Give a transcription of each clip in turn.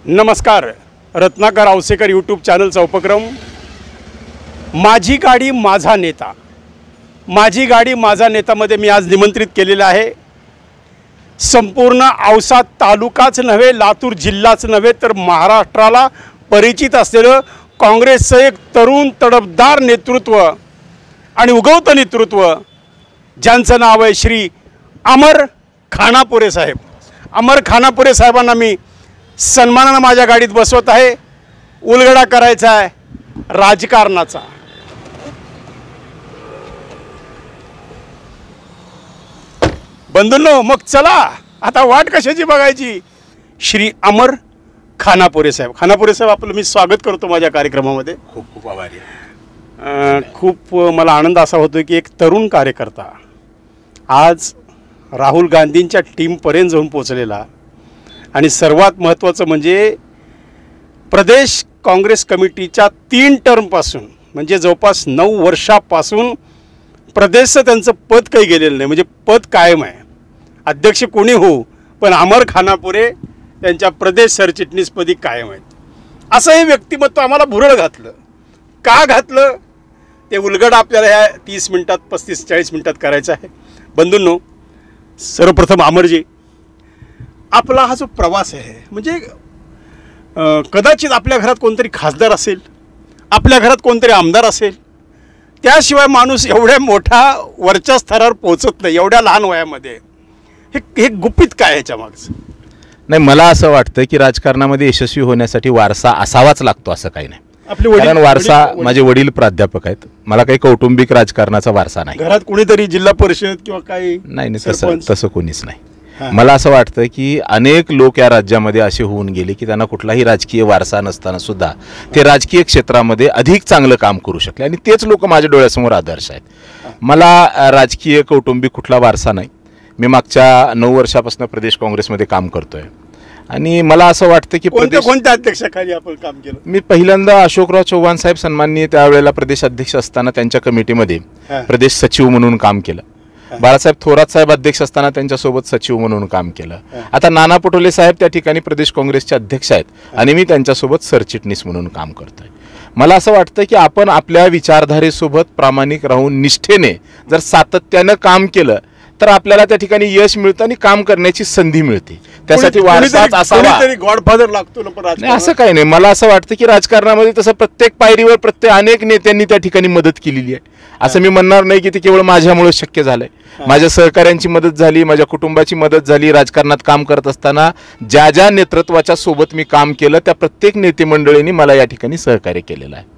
नमस्कार. रत्नाकर आवसेकर यूट्यूब चॅनलचा उपक्रम माझी गाडी माझा नेता, माझी गाडी माझा नेतामध्ये मी आज निमंत्रित केलेलं आहे. संपूर्ण औसा तालुकाच नव्हे, लातूर जिल्हाच नव्हे, तर महाराष्ट्राला परिचित असलेलं काँग्रेसचं एक तरुण तडफदार नेतृत्व आणि उगवतं नेतृत्व, ज्यांचं नाव आहे श्री अमर खानापुरे साहेब. अमर खानापुरे साहेबांना मी सन्मानानं माझ्या गाडीत बसवत आहे. उलगडा करायचा आहे राजकारणाचा. बंधूंनो, मग चला आता वाट कशाची बघायची. श्री अमर खानापुरे साहेब. खानापुरे साहेब, आपलं मी स्वागत करतो माझ्या कार्यक्रमामध्ये. खूप खूप आभारी आहे. खूप मला आनंद असा होतो की एक तरुण कार्यकर्ता आज राहुल गांधींच्या टीमपर्यंत जाऊन पोचलेला, आणि सर्वात महत्त्वाचं म्हणजे प्रदेश काँग्रेस कमिटीच्या 3 टर्मपासून, म्हणजे जवळपास 9 वर्षापासून प्रदेशचं त्यांचं पद काही गेलेलं नाही, म्हणजे पद कायम आहे. अध्यक्ष कोणी हो, पण अमर खानापुरे त्यांच्या प्रदेश सरचिटणीसपदी कायम आहेत. असं हे व्यक्तिमत्व आम्हाला भुरळ घातलं. का घातलं ते उलगड आपल्याला ह्या 30 मिनटात 35-40 मिनटात करायचं आहे. बंधूंनो, सर्वप्रथम अमरजी, आपला हा जो प्रवास आहे, म्हणजे कदाचित आपल्या घरात कोणतरी खासदार असेल, आपल्या घरात कोणतरी आमदार असेल, त्याशिवाय माणूस एवढ्या मोठ्या वरच्या स्तरावर पोहोचत नाही एवढ्या लहान वयामध्ये. हे गुपित काय ह्याच्या मागचं? नाही, मला असं वाटतं की राजकारणामध्ये यशस्वी होण्यासाठी वारसा असावाच लागतो असं काही नाही. आपले कारण वारसा, माझे वडील प्राध्यापक आहेत, मला काही कौटुंबिक राजकारणाचा वारसा नाही. घरात कोणीतरी जिल्हा परिषद किंवा काही नाही, तसं कोणीच नाही. मला असं वाटतं की अनेक लोक या राज्यामध्ये असे होऊन गेले की त्यांना कुठलाही राजकीय वारसा नसताना सुद्धा ते राजकीय क्षेत्रामध्ये अधिक चांगलं काम करू शकले, आणि तेच लोक माझ्या डोळ्यासमोर आदर्श आहेत. मला राजकीय कौटुंबिक कुठला वारसा नाही. मी मागच्या 9 वर्षापासून प्रदेश काँग्रेसमध्ये काम करतोय, आणि मला असं वाटतं की कोणत्या अध्यक्षाखाली आपण काम केलं? मी पहिल्यांदा अशोकराव चव्हाण साहेब सन्माननीय त्यावेळेला प्रदेश अध्यक्ष असताना त्यांच्या कमिटीमध्ये प्रदेश सचिव म्हणून काम केलं. बाळासाहेब थोरात साहेब अध्यक्ष असताना त्यांच्यासोबत सचिव म्हणून काम केलं. आता नाना पटोले साहेब त्या ठिकाणी प्रदेश काँग्रेसचे अध्यक्ष आहेत, आणि मी त्यांच्यासोबत सरचिटणीस म्हणून काम करतोय. मला असं वाटतं की आपण आपल्या विचारधारेसोबत प्रामाणिक राहून निष्ठेने जर सातत्यानं काम केलं तर आपल्याला त्या ठिकाणी यश मिळतं आणि काम करण्याची संधी मिळते. त्यासाठी वारसाच असावा, गॉडफादर लागतो ना. असं काही नाही. मला असं वाटतं की राजकारणामध्ये तसं प्रत्येक पायरीवर अनेक नेत्यांनी त्या ठिकाणी मदत केलेली आहे. असं मी म्हणणार नाही की ते केवळ माझ्यामुळे शक्य झालंय. माझ्या सहकाऱ्यांची मदत झाली, माझ्या कुटुंबाची मदत झाली. राजकारणात काम करत असताना ज्या ज्या नेतृत्वाच्या सोबत मी काम केलं त्या प्रत्येक नेते मंडळींनी मला या ठिकाणी सहकार्य केलेलं आहे.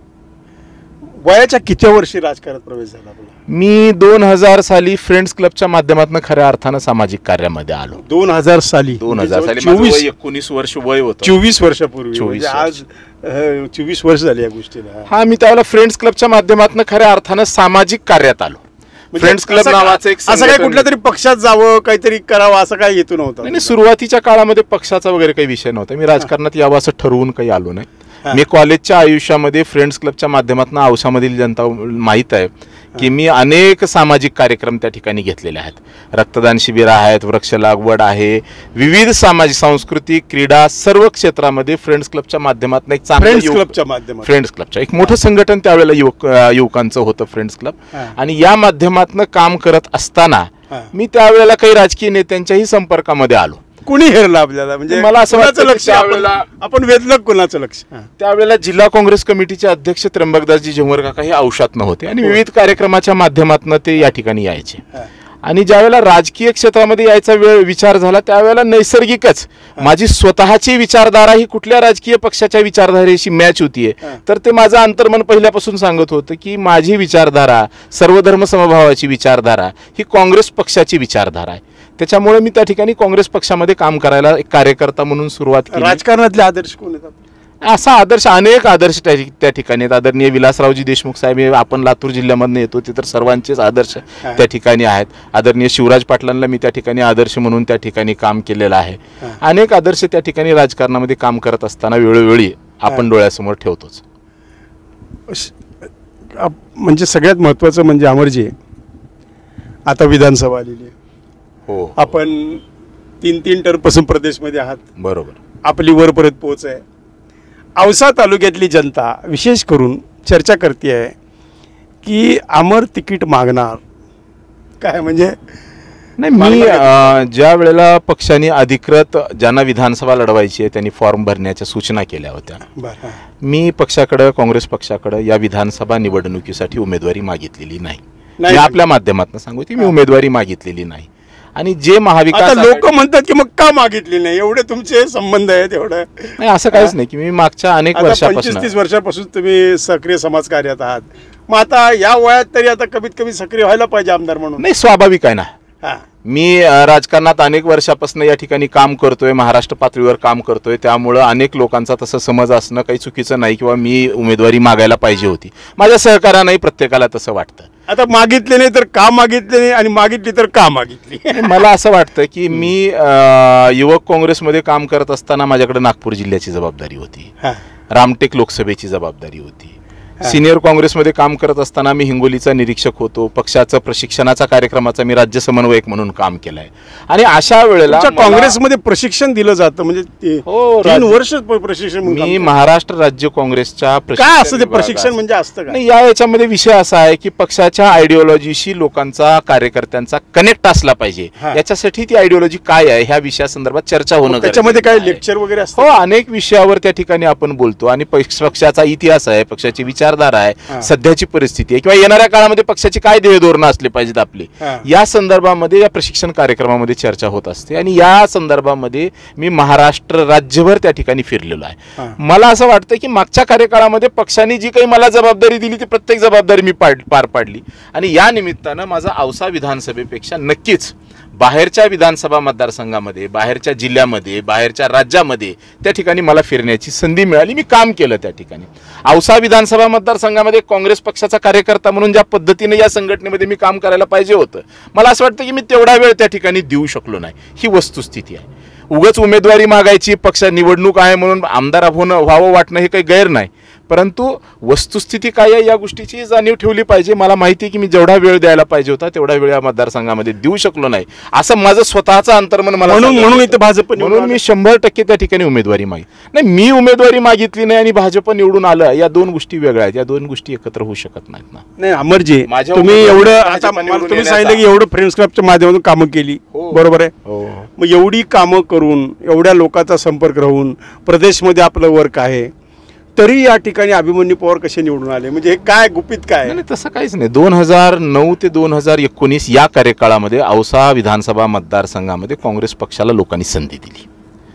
वयाच्या किती वर्षी राजकारणात प्रवेश झाला? मी 2000 साली फ्रेंड्स क्लबच्या माध्यमातून खऱ्या अर्थानं सामाजिक कार्यामध्ये आलो. 2000 साली 19 वर्ष वय होतं. 24 वर्षापूर्वी. आज 24 वर्ष झाली या गोष्टीला. हा, मी त्यावेळेला फ्रेंड्स क्लबच्या माध्यमातून खऱ्या अर्थानं सामाजिक कार्यात आलो. फ्रेंड्स क्लब नावाचं एक असं काही कुठल्या तरी पक्षात जावं, काहीतरी करावं असं काही हेतू नव्हता? नाही, सुरुवातीच्या काळामध्ये पक्षाचा वगैरे काही विषय नव्हता. मी राजकारणात यावं असं ठरवून काही आलो नाही. मी कॉलेजच्या आयुष्यामध्ये फ्रेंड्स क्लबच्या माध्यमातून औसामधील जनता माहीत आहे की मी अनेक सामाजिक कार्यक्रम त्या ठिकाणी घेतलेले आहेत. रक्तदान शिबिर आहेत, वृक्ष लागवड आहे, विविध सामाजिक, सांस्कृतिक, क्रीडा सर्व क्षेत्रामध्ये फ्रेंड्स क्लबच्या माध्यमातून एक फ्रेंड्स क्लबच्या एक मोठं संघटन त्यावेळेला युवकांचं होतं फ्रेंड्स क्लब. आणि या माध्यमातून काम करत असताना मी त्यावेळेला काही राजकीय नेत्यांच्याही संपर्कामध्ये आलो. कुणी हेरलं आपल्याला? म्हणजे मला असं वाटतं लक्ष आपण वेधलं कोणाचं लक्ष? त्यावेळेला जिल्हा काँग्रेस कमिटीचे अध्यक्ष त्र्यंबकदासजी झुमर काका हे औषातनं होते, आणि विविध कार्यक्रमाच्या माध्यमातून ते या ठिकाणी यायचे. आणि ज्यावेळेला राजकीय क्षेत्रामध्ये यायचा विचार झाला त्यावेळेला नैसर्गिकच माझी स्वतःची विचारधारा ही कुठल्या राजकीय पक्षाच्या विचारधारेशी मॅच होतीये, तर ते माझं अंतर्मन पहिल्यापासून सांगत होतं की माझी विचारधारा, सर्वधर्म समभावाची विचारधारा ही काँग्रेस पक्षाची विचारधारा आहे. त्याच्यामुळे मी त्या ठिकाणी काँग्रेस पक्षामध्ये काम करायला एक कार्यकर्ता म्हणून सुरुवात केली. राजकारणातले आदर्श कोण आहेत? असा आदर्श, अनेक आदर्श त्या ठिकाणी आहेत. आदरणीय विलासरावजी देशमुख साहेब, आपण लातूर जिल्ह्यामधून येतो, ते तर सर्वांचेच आदर्श त्या ठिकाणी आहेत. आदरणीय शिवराज पाटलांना मी त्या ठिकाणी आदर्श म्हणून त्या ठिकाणी काम केलेलं आहे. अनेक आदर्श त्या ठिकाणी राजकारणामध्ये काम करत असताना वेळोवेळी आपण डोळ्यासमोर ठेवतोच. म्हणजे सगळ्यात महत्त्वाचं म्हणजे अमरजी, आता विधानसभा आलेली आहे. हो, आपण 3 टर्मपासून प्रदेशमध्ये आहात. बरोबर. आपली वरपर्यंत पोच आहे. औसा तालुक्यातली जनता विशेष करून चर्चा करते आहे की अमर तिकीट मागणार काय, म्हणजे नाही, मी ज्या वेळेला पक्षाने अधिकृत ज्यांना विधानसभा लढवायची आहे त्यांनी फॉर्म भरण्याच्या सूचना केल्या होत्या, बरं, मी पक्षाकडे, काँग्रेस पक्षाकडे या विधानसभा निवडणुकीसाठी उमेदवारी मागितलेली नाही. नाही. मी आपल्या माध्यमातून सांगू की मी उमेदवारी मागितलेली नाही. आणि जे महाविकास आता लोक म्हणतात की मग का मागितली नाही, एवढे तुमचे संबंध आहेत एवढं. नाही, असं काहीच नाही की मी मागच्या अनेक वर्षापासून 25-30 वर्षापासून तुम्ही सक्रिय समाजकार्यात आहात, मग आता या वयात तरी आता कमीत कमी सक्रिय व्हायला पाहिजे आमदार म्हणून. नाही, स्वाभाविक आहे ना. हा, मी राजकारणात अनेक वर्षापासून या ठिकाणी काम करतोय, महाराष्ट्र पातळीवर काम करतोय, त्यामुळं अनेक लोकांचा तसं समज असणं काही चुकीचं नाही किंवा मी उमेदवारी मागायला पाहिजे होती. माझ्या सहकार्यानंही प्रत्येकाला तसं वाटतं. आता मागितले नाही तर का मागितले नाही, आणि मागितली तर का मागितली. मला असं वाटतं की मी युवक काँग्रेसमध्ये काम करत असताना माझ्याकडे नागपूर जिल्ह्याची जबाबदारी होती, हा, रामटेक लोकसभेची जबाबदारी होती. सिनियर काँग्रेसमध्ये काम करत असताना मी हिंगोलीचा निरीक्षक होतो. पक्षाचं प्रशिक्षणाचा कार्यक्रमाचा मी राज्य समन्वयक म्हणून काम केलंय. आणि अशा वेळेला काँग्रेसमध्ये प्रशिक्षण दिलं जातं, म्हणजे हो, 3 वर्ष प्रशिक्षण म्हणून मी काम महाराष्ट्र राज्य काँग्रेसच्या काय असतं ते प्रशिक्षण, म्हणजे असतं का? नाही, याच्यामध्ये विषय असा आहे की पक्षाच्या आयडिओलॉजीशी लोकांचा, कार्यकर्त्यांचा कनेक्ट असला पाहिजे. हा. याच्यासाठी ती आयडिओलॉजी काय आहे ह्या विषयासंदर्भात चर्चा होणं त्याच्यामध्ये काय गरजेचं आहे. लेक्चर वगैरे हो, असतं? अनेक विषयावर त्या ठिकाणी आपण बोलतो आणि पक्षाचा इतिहास आहे, पक्षाची विचारधारा आहे, हा. सध्याची परिस्थिती आहे किंवा येणाऱ्या काळामध्ये पक्षाची काय ध्येय धोरणं असली पाहिजेत आपली, हा. या संदर्भामध्ये या प्रशिक्षण कार्यक्रमामध्ये चर्चा होत असते. आणि या संदर्भामध्ये मी महाराष्ट्र राज्यभर त्या ठिकाणी फिरलेलो आहे. हा. मला असं वाटतं की मागच्या कार्यकाळामध्ये पक्षाने जी काही मला जबाबदारी दिली ती प्रत्येक जबाबदारी मी पार पाडली. आणि या निमित्तानं माझा औसा विधानसभेपेक्षा नक्कीच बाहेरच्या विधानसभा मतदारसंघामध्ये, बाहेरच्या जिल्ह्यामध्ये, बाहेरच्या राज्यामध्ये त्या ठिकाणी मला फिरण्याची संधी मिळाली. मी काम केलं त्या ठिकाणी. औसा विधानसभा मतदारसंघामध्ये काँग्रेस पक्षाचा कार्यकर्ता म्हणून ज्या पद्धतीने या संघटनेमध्ये मी काम करायला पाहिजे होतं, मला असं वाटतं की मी तेवढा वेळ त्या ठिकाणी देऊ शकलो नाही. ही वस्तुस्थिती आहे. उगाच उमेदवारी मागायची, पक्ष निवडणूक आहे म्हणून आमदार व्हावं वाटणं हे काही गैर नाही, परंतु वस्तुस्थिती काय आहे या गोष्टीची जाणीव ठेवली पाहिजे. मला माहिती आहे की मी जेवढा वेळ द्यायला पाहिजे होता तेवढा वेळ या मतदारसंघामध्ये देऊ शकलो नाही, असं माझं स्वतःचं अंतर्मन मला म्हणून इथं भाजप म्हणून मी 100% त्या ठिकाणी उमेदवारी नाही, मी उमेदवारी मागितली नाही आणि भाजप निवडून आलं, या दोन गोष्टी वेगळ्या आहेत. या दोन गोष्टी एकत्र होऊ शकत नाहीत ना. नाही अमरजी, माझ्या तुम्ही उमेदवारी एवढं भाजप आता निवडून तुम्ही येण्याचा- सांगितलं की एवढं फ्रेंड्स क्लबच्या माध्यमातून कामं केली, हो. बरोबर आहे. हो, मग एवढी कामं करून, एवढ्या लोकांचा संपर्क राहून, प्रदेशमध्ये आपलं वर्क आहे, तरी या ठिकाणी अभिमन्यू पवार कसे निवडून आले, म्हणजे हे काय गुपित काय? नाही, तसं काहीच नाही. 2009 ते 2019 या कार्यकाळामध्ये औसा विधानसभा मतदारसंघामध्ये काँग्रेस पक्षाला लोकांनी संधी दिली.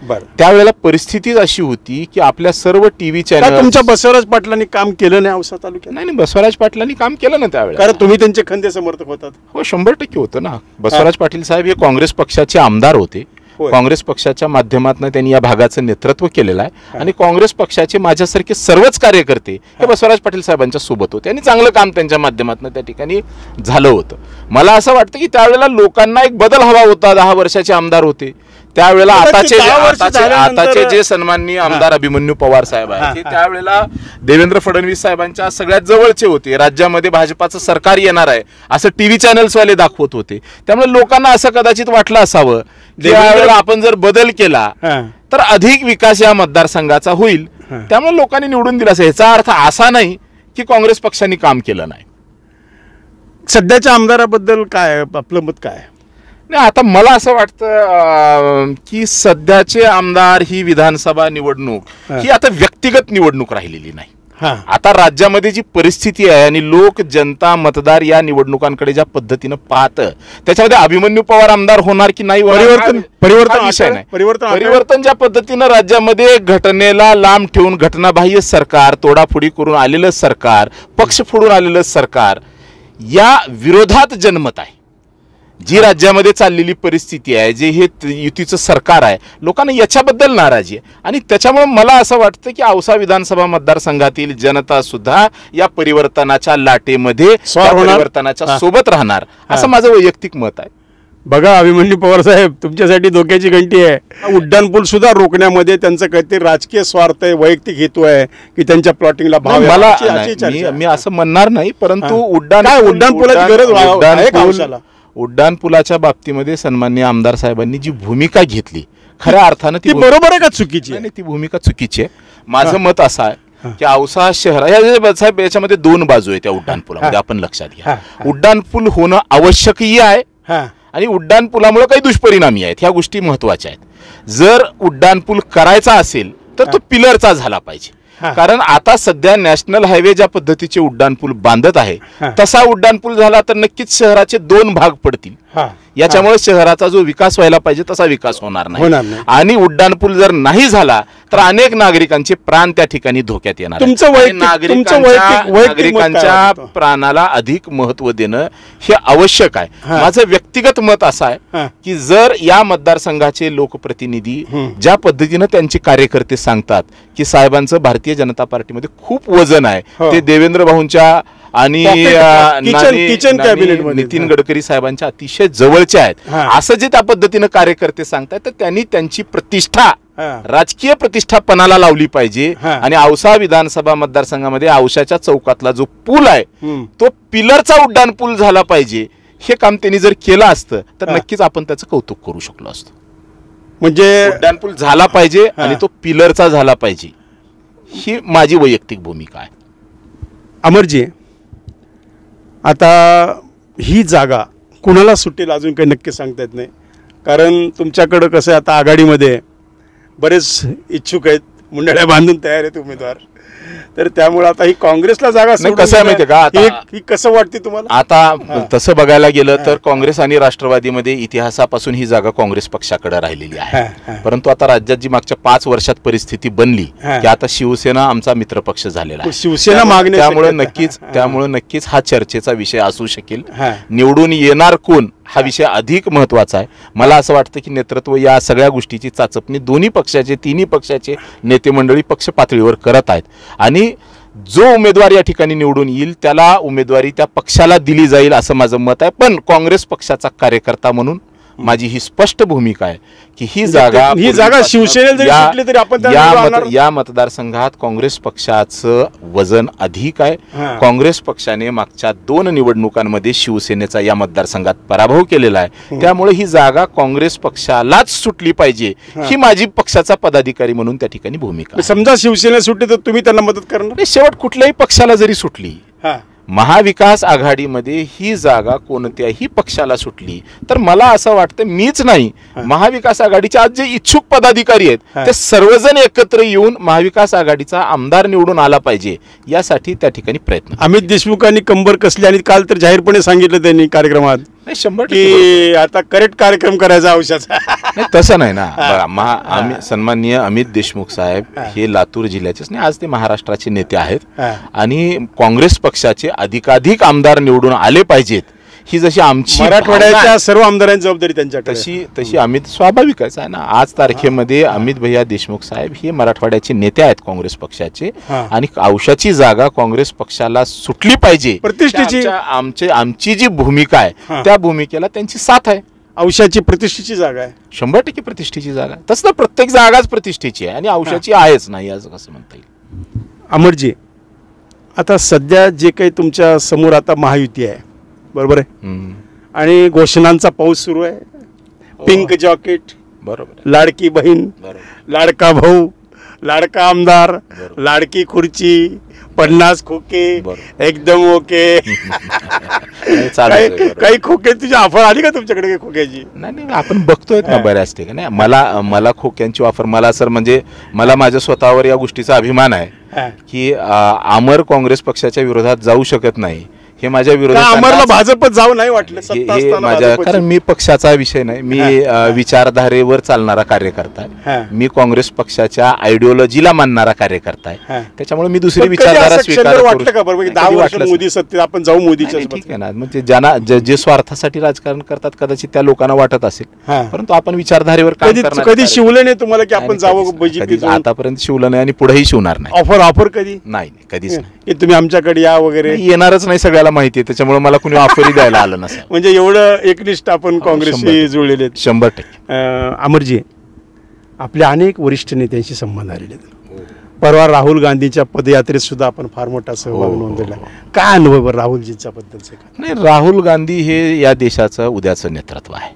बरं, त्यावेळेला परिस्थिती अशी होती की आपल्या सर्व टीव्ही का चॅनल, तुमच्या बसवराज पाटलांनी काम केलं नाही औसा तालुक्यात? नाही, बसवराज पाटलांनी काम केलं ना त्यावेळेला. कारण तुम्ही त्यांचे खंदे समर्थक होतात. हो, 100% होतं ना. बसवराज पाटील साहेब हे काँग्रेस पक्षाचे आमदार होते. होय. काँग्रेस पक्षाच्या माध्यमातून त्यांनी या भागाचं नेतृत्व केलेलं आहे आणि काँग्रेस पक्षाचे माझ्यासारखे सर्वच कार्यकर्ते हे बसवराज पाटील साहेबांच्या सोबत होते आणि चांगलं काम त्यांच्या माध्यमातून त्या ठिकाणी झालं होतं. मला असं वाटतं की त्यावेळेला लोकांना एक बदल हवा होता. 10 वर्षाचे आमदार होते त्यावेळेला. आताचे जे सन्माननीय आमदार अभिमन्यू पवार साहेब आहेत ते त्यावेळेला देवेंद्र फडणवीस साहेबांच्या सगळ्यात जवळचे होते. राज्यामध्ये भाजपाचं सरकार येणार आहे असं टीव्ही चॅनल्सवाले दाखवत होते. त्यामुळे लोकांना असं कदाचित वाटलं असावं की यावेळेला आपण जर बदल केला तर अधिक विकास या मतदारसंघाचा होईल, त्यामुळे लोकांनी निवडून दिला असेल. याचा अर्थ असा नाही की काँग्रेस पक्षाने काम केलं नाही. सध्याच्या आमदाराबद्दल काय आपलं मत काय? नाही, आता मला असं वाटतं की सध्याचे आमदार, ही विधानसभा निवडणूक ही आता व्यक्तिगत निवडणूक राहिलेली नाही. आता राज्यामध्ये जी परिस्थिती आहे आणि लोक, जनता, मतदार या निवडणुकांकडे ज्या पद्धतीनं पाहतं त्याच्यामध्ये अभिमन्यू पवार आमदार होणार की नाही, परिवर्तन ज्या पद्धतीनं राज्यामध्ये घटनेला लांब ठेवून घटनाबाह्य सरकार, तोडाफोडी करून आलेलं सरकार, पक्ष फोडून आलेलं सरकार, या विरोधात जनमत आहे. जी राज्यामध्ये चाललेली परिस्थिती आहे, जे हे युतीचं सरकार आहे, लोकांना याच्याबद्दल नाराजी आहे. आणि त्याच्यामुळे मला असं वाटतं की औसा विधानसभा मतदारसंघातील जनता सुद्धा या परिवर्तनाच्या लाटेमध्ये, परिवर्तनाच्या सोबत राहणार असं माझं वैयक्तिक मत आहे. बघा अभिमन्यू पवार साहेब, तुमच्यासाठी धोक्याची घंटी आहे. उड्डाणपूल सुद्धा रोखण्यामध्ये त्यांचं काहीतरी राजकीय स्वार्थ आहे, वैयक्तिक हेतू आहे की त्यांच्या प्लॉटिंगला भाव. मी असं म्हणणार नाही, परंतु उड्डाणपुलाची गरज आहे का औसाला? उड्डाणपुलाच्या बाबतीमध्ये सन्माननीय आमदार साहेबांनी जी भूमिका घेतली, खऱ्या अर्थानं ती बरोबर आहे का चुकीची आहे? नाही, ती भूमिका चुकीची आहे. माझं मत असं आहे की औसा शहर साहेब याच्यामध्ये दोन बाजू आहे त्या उड्डाणपुलामध्ये, आपण लक्षात घ्या. उड्डाणपूल होणं आवश्यकही आहे आणि उड्डाणपुलामुळे काही दुष्परिणामी आहेत, ह्या गोष्टी महत्वाच्या आहेत. जर उड्डाणपूल करायचा असेल तर तो पिलरचा झाला पाहिजे. कारण आता सध्या नॅशनल हायवे ज्या पद्धतीचे उड्डाणपूल बांधत आहे तसा उड्डाणपूल झाला तर नक्कीच शहराचे दोन भाग पडतील. याच्यामुळे शहराचा जो विकास व्हायला पाहिजे तसा विकास होणार नाही. आणि उड्डाणपूल जर नाही झाला तर अनेक नागरिकांचे प्राण त्या ठिकाणी धोक्यात येणार. नागरिकांच्या प्राणाला अधिक महत्व देणं हे आवश्यक आहे. माझं व्यक्तिगत मत असं आहे की जर या मतदारसंघाचे लोकप्रतिनिधी ज्या पद्धतीनं त्यांचे कार्यकर्ते सांगतात की साहेबांचं भारतीय जनता पार्टीमध्ये खूप वजन आहे, ते देवेंद्र भाऊंच्या आणि नितीन गडकरी साहेबांच्या अतिशय जवळचे आहेत, असं जे त्या पद्धतीनं कार्यकर्ते सांगतात, तर त्यांनी त्यांची प्रतिष्ठा राजकीय प्रतिष्ठा पणाला लावली पाहिजे. आणि औसा विधानसभा मतदारसंघामध्ये औसाच्या चौकातला जो पूल आहे तो पिलरचा उड्डाण पूल झाला पाहिजे. हे काम त्यांनी जर केलं असतं तर नक्कीच आपण त्याचं कौतुक करू शकलो असतो. म्हणजे उड्डाण पूल झाला पाहिजे आणि तो पिलरचा झाला पाहिजे, ही माझी वैयक्तिक भूमिका आहे. अमरजी, आता ही जागा कुणाला सुटेल अजून काही नक्की सांगता येत नाही. कारण तुमच्याकडं कसं आता आघाडीमध्ये बरेच इच्छुक आहेत, मुंडळ्या बांधून तयार आहेत उमेदवार, तर त्यामुळे आता ही काँग्रेसला जागा कसं आहे माहिती का, ही कसं वाटते तुम्हाला? आता तसं बघायला गेलं तर काँग्रेस आणि राष्ट्रवादीमध्ये इतिहासापासून ही जागा काँग्रेस पक्षाकडे राहिलेली आहे. परंतु आता राज्यात जी मागच्या 5 वर्षात परिस्थिती बनली की आता शिवसेना आमचा मित्रपक्ष झालेला आहे, शिवसेना मागणी, त्यामुळे नक्कीच हा चर्चेचा विषय असू शकेल. निवडून येणार कोण हा विषय अधिक महत्वाचा आहे. मला असं वाटतं की नेतृत्व या सगळ्या गोष्टीची चाचपणी दोन्ही पक्षाचे, तिन्ही पक्षाचे नेते मंडळी पक्ष पातळीवर करत आहेत आणि जो उमेदवार या ठिकाणी निवडून येईल त्याला उमेदवारी त्या पक्षाला दिली जाईल असं माझं मत आहे. पण काँग्रेस पक्षाचा कार्यकर्ता म्हणून माझी ही स्पष्ट भूमिका आहे की ही जागा शिवसेनेला या मतदारसंघात काँग्रेस पक्षाचं वजन अधिक आहे. काँग्रेस पक्षाने मागच्या 2 निवडणुकांमध्ये शिवसेनेचा या मतदारसंघात पराभव केलेला आहे. त्यामुळे ही जागा काँग्रेस पक्षालाच सुटली पाहिजे, ही माझी पक्षाचा पदाधिकारी म्हणून त्या ठिकाणी भूमिका. समजा शिवसेना सुटली तर तुम्ही त्यांना मदत करणार? शेवट कुठल्याही पक्षाला जरी सुटली, महाविकास आघाडीमध्ये ही जागा कोणत्याही पक्षाला सुटली तर मला असं वाटतं, मीच नाही, महाविकास आघाडीचे आज जे इच्छुक पदाधिकारी आहेत ते सर्वजण एकत्र येऊन महाविकास आघाडीचा आमदार निवडून आला पाहिजे यासाठी त्या ठिकाणी प्रयत्न. अमित देशमुखांनी कंबर कसली आणि काल तर जाहीरपणे सांगितलं त्यांनी कार्यक्रमात 100% आता करेक्ट कार्यक्रम करायचा औषधाचा. तसं नाही ना. सन्माननीय अमित देशमुख साहेब हे लातूर जिल्ह्याचेच नाही, आज ते महाराष्ट्राचे नेते आहेत आणि काँग्रेस पक्षाचे अधिकाधिक आमदार निवडून आले पाहिजेत ही जशी आमची मराठवाड्याच्या सर्व आमदारांची जबाबदारी त्यांच्याकडे, तशी अमित स्वाभाविकच आहे ना. आज तारखेमध्ये अमित भैया देशमुख साहेब हे मराठवाड्याचे नेते आहेत काँग्रेस पक्षाचे आणि औषधाची जागा काँग्रेस पक्षाला सुटली पाहिजे, प्रतिष्ठेची आमची जी भूमिका आहे त्या भूमिकेला त्यांची साथ आहे. औषधाची प्रतिष्ठेची जागा आहे, 100% प्रतिष्ठेची जागा. तसं तर प्रत्येक जागाच प्रतिष्ठेची आहे आणि औषधाची आहेच नाही असं कसं म्हणता येईल. अमरजी, आता सध्या जे काही तुमच्या समोर आता महायुती आहे, बरोबर आहे, आणि घोषणांचा पाऊस सुरू आहे. पिंक जॉकेट, बरोबर, लाडकी बहीण, लाडका भाऊ, लाडका आमदार, लाडकी खुर्ची, 50 खोके, एकदम ओके. काही खोके तुझी ऑफर आली का तुमच्याकडे काही खोक्याची? नाही, आपण बघतोय ना बऱ्याच ठिकाणी. मला खोक्यांची ऑफर, मला सर म्हणजे मला माझ्या स्वतःवर या गोष्टीचा अभिमान आहे की आमर काँग्रेस पक्षाच्या विरोधात जाऊ शकत नाही. हे माझ्या विरोधात आम्हाला भाजपत जाऊ नाही वाटलं, हे माझ्या, कारण मी पक्षाचा विषय नाही, मी विचारधारेवर चालणारा कार्यकर्ता आहे. मी काँग्रेस पक्षाच्या आयडिओलॉजीला मानणारा कार्यकर्ता आहे. त्याच्यामुळे मी दुसरी विचारधारा स्वीकार वाटलं का? बरोबर, 10 वर्ष मोदी सत्तेत, आपण जाऊ मोदीच्या. ठीक आहे ना, म्हणजे ज्यांना जे स्वार्थासाठी राजकारण करतात कदाचित त्या लोकांना वाटत असेल, परंतु आपण विचारधारेवर कधी शिवलं नाही तुम्हाला की आपण जावं बीजेपी? आतापर्यंत शिवलं नाही आणि पुढेही शिवणार नाही. ऑफर कधी नाही, कधीच नाही. तुम्ही आमच्याकडे या वगैरे येणारच नाही, सगळ्याला माहिती आहे. त्याच्यामुळे मला कुणी ऑफरही द्यायला आलं नसेल. म्हणजे एवढं एकनिष्ठ आपण काँग्रेसशी जुळलेले आहेत. 100%. अमरजी, आपल्या अनेक वरिष्ठ नेत्यांशी संबंध आलेले आहेत. परवा राहुल गांधीच्या पदयात्रेत सुद्धा आपण फार मोठा सहभाग नोंदवला. काय अनुभव राहुलजींच्या बद्दलचे? नाही, राहुल गांधी हे या देशाचं उद्याचं नेतृत्व आहे.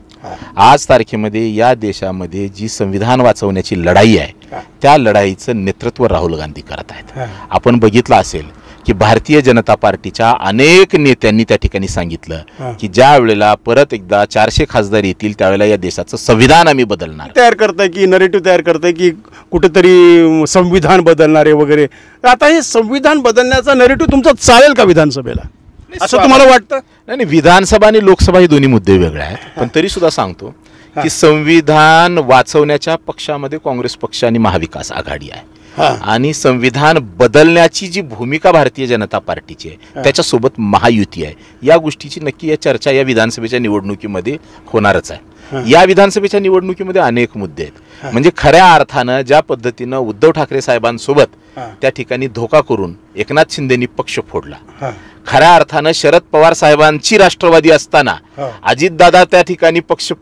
आज तारखेमध्ये या देशामध्ये जी संविधान वाचवण्याची लढाई आहे त्या लढाईचं नेतृत्व राहुल गांधी करत आहेत. आपण बघितलं असेल की भारतीय जनता पार्टीच्या अनेक नेत्यांनी त्या ठिकाणी सांगितलं की ज्या वेळेला परत एकदा 400 खासदार येतील त्यावेळेला या देशाचं संविधान आम्ही बदलणार. तयार करताय की नरेटिव्ह तयार करताय की कुठेतरी संविधान बदलणारे वगैरे. आता हे संविधान बदलण्याचा नरेटिव्ह तुमचा चालेल का विधानसभेला, असं तुम्हाला वाटतं? नाही, विधानसभा आणि लोकसभा हे दोन्ही मुद्दे वेगळे आहेत. पण तरी सुद्धा सांगतो की संविधान वाचवण्याच्या पक्षामध्ये काँग्रेस पक्ष आणि महाविकास आघाडी आहे आणि संविधान बदलण्याची जी भूमिका भारतीय जनता पार्टीची आहे त्याच्यासोबत महायुती आहे. या गोष्टीची नक्की या चर्चा या विधानसभेच्या निवडणुकीमध्ये होणारच आहे. या विधानसभेच्या निवडणुकीमध्ये अनेक मुद्दे आहेत. म्हणजे खऱ्या अर्थानं ज्या पद्धतीनं उद्धव ठाकरे साहेबांसोबत त्या ठिकाणी धोका करून एकनाथ शिंदेनी पक्ष फोडला, खऱ्या अर्थानं शरद पवार साहेबांची राष्ट्रवादी असताना अजितदादा त्या ठिकाणी पक्ष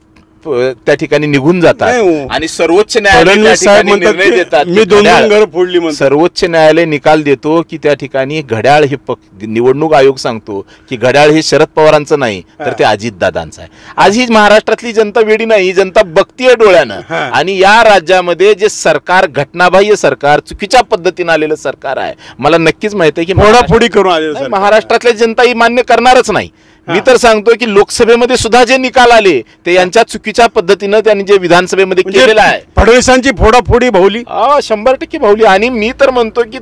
त्या ठिकाणी निघून जातात आणि सर्वोच्च न्यायालय निर्णय देतात. सर्वोच्च न्यायालय निकाल देतो की त्या ठिकाणी घड्याळ हे निवडणूक आयोग सांगतो की घड्याळ हे शरद पवारांचं नाही तर ते अजितदादांचं आहे. आज ही महाराष्ट्रातली जनता वेडी नाही, ही जनता बघतीये डोळ्यानं. आणि या राज्यामध्ये जे सरकार घटनाबाह्य सरकार चुकीच्या पद्धतीने आलेलं सरकार आहे, मला नक्कीच माहिती आहे की फोडाफोडी करून आलेलं महाराष्ट्रातल्या जनता ही मान्य करणारच नाही. मी तर सांगतो की लोकसभेमध्ये सुद्धा जे निकाल आले ते यांच्या चुकीच्या पद्धतीनं त्यांनी जे विधानसभेमध्ये केलेलं आहे, फडणवीसांची फोडाफोडी भावली 100% भावली. आणि मी तर म्हणतो की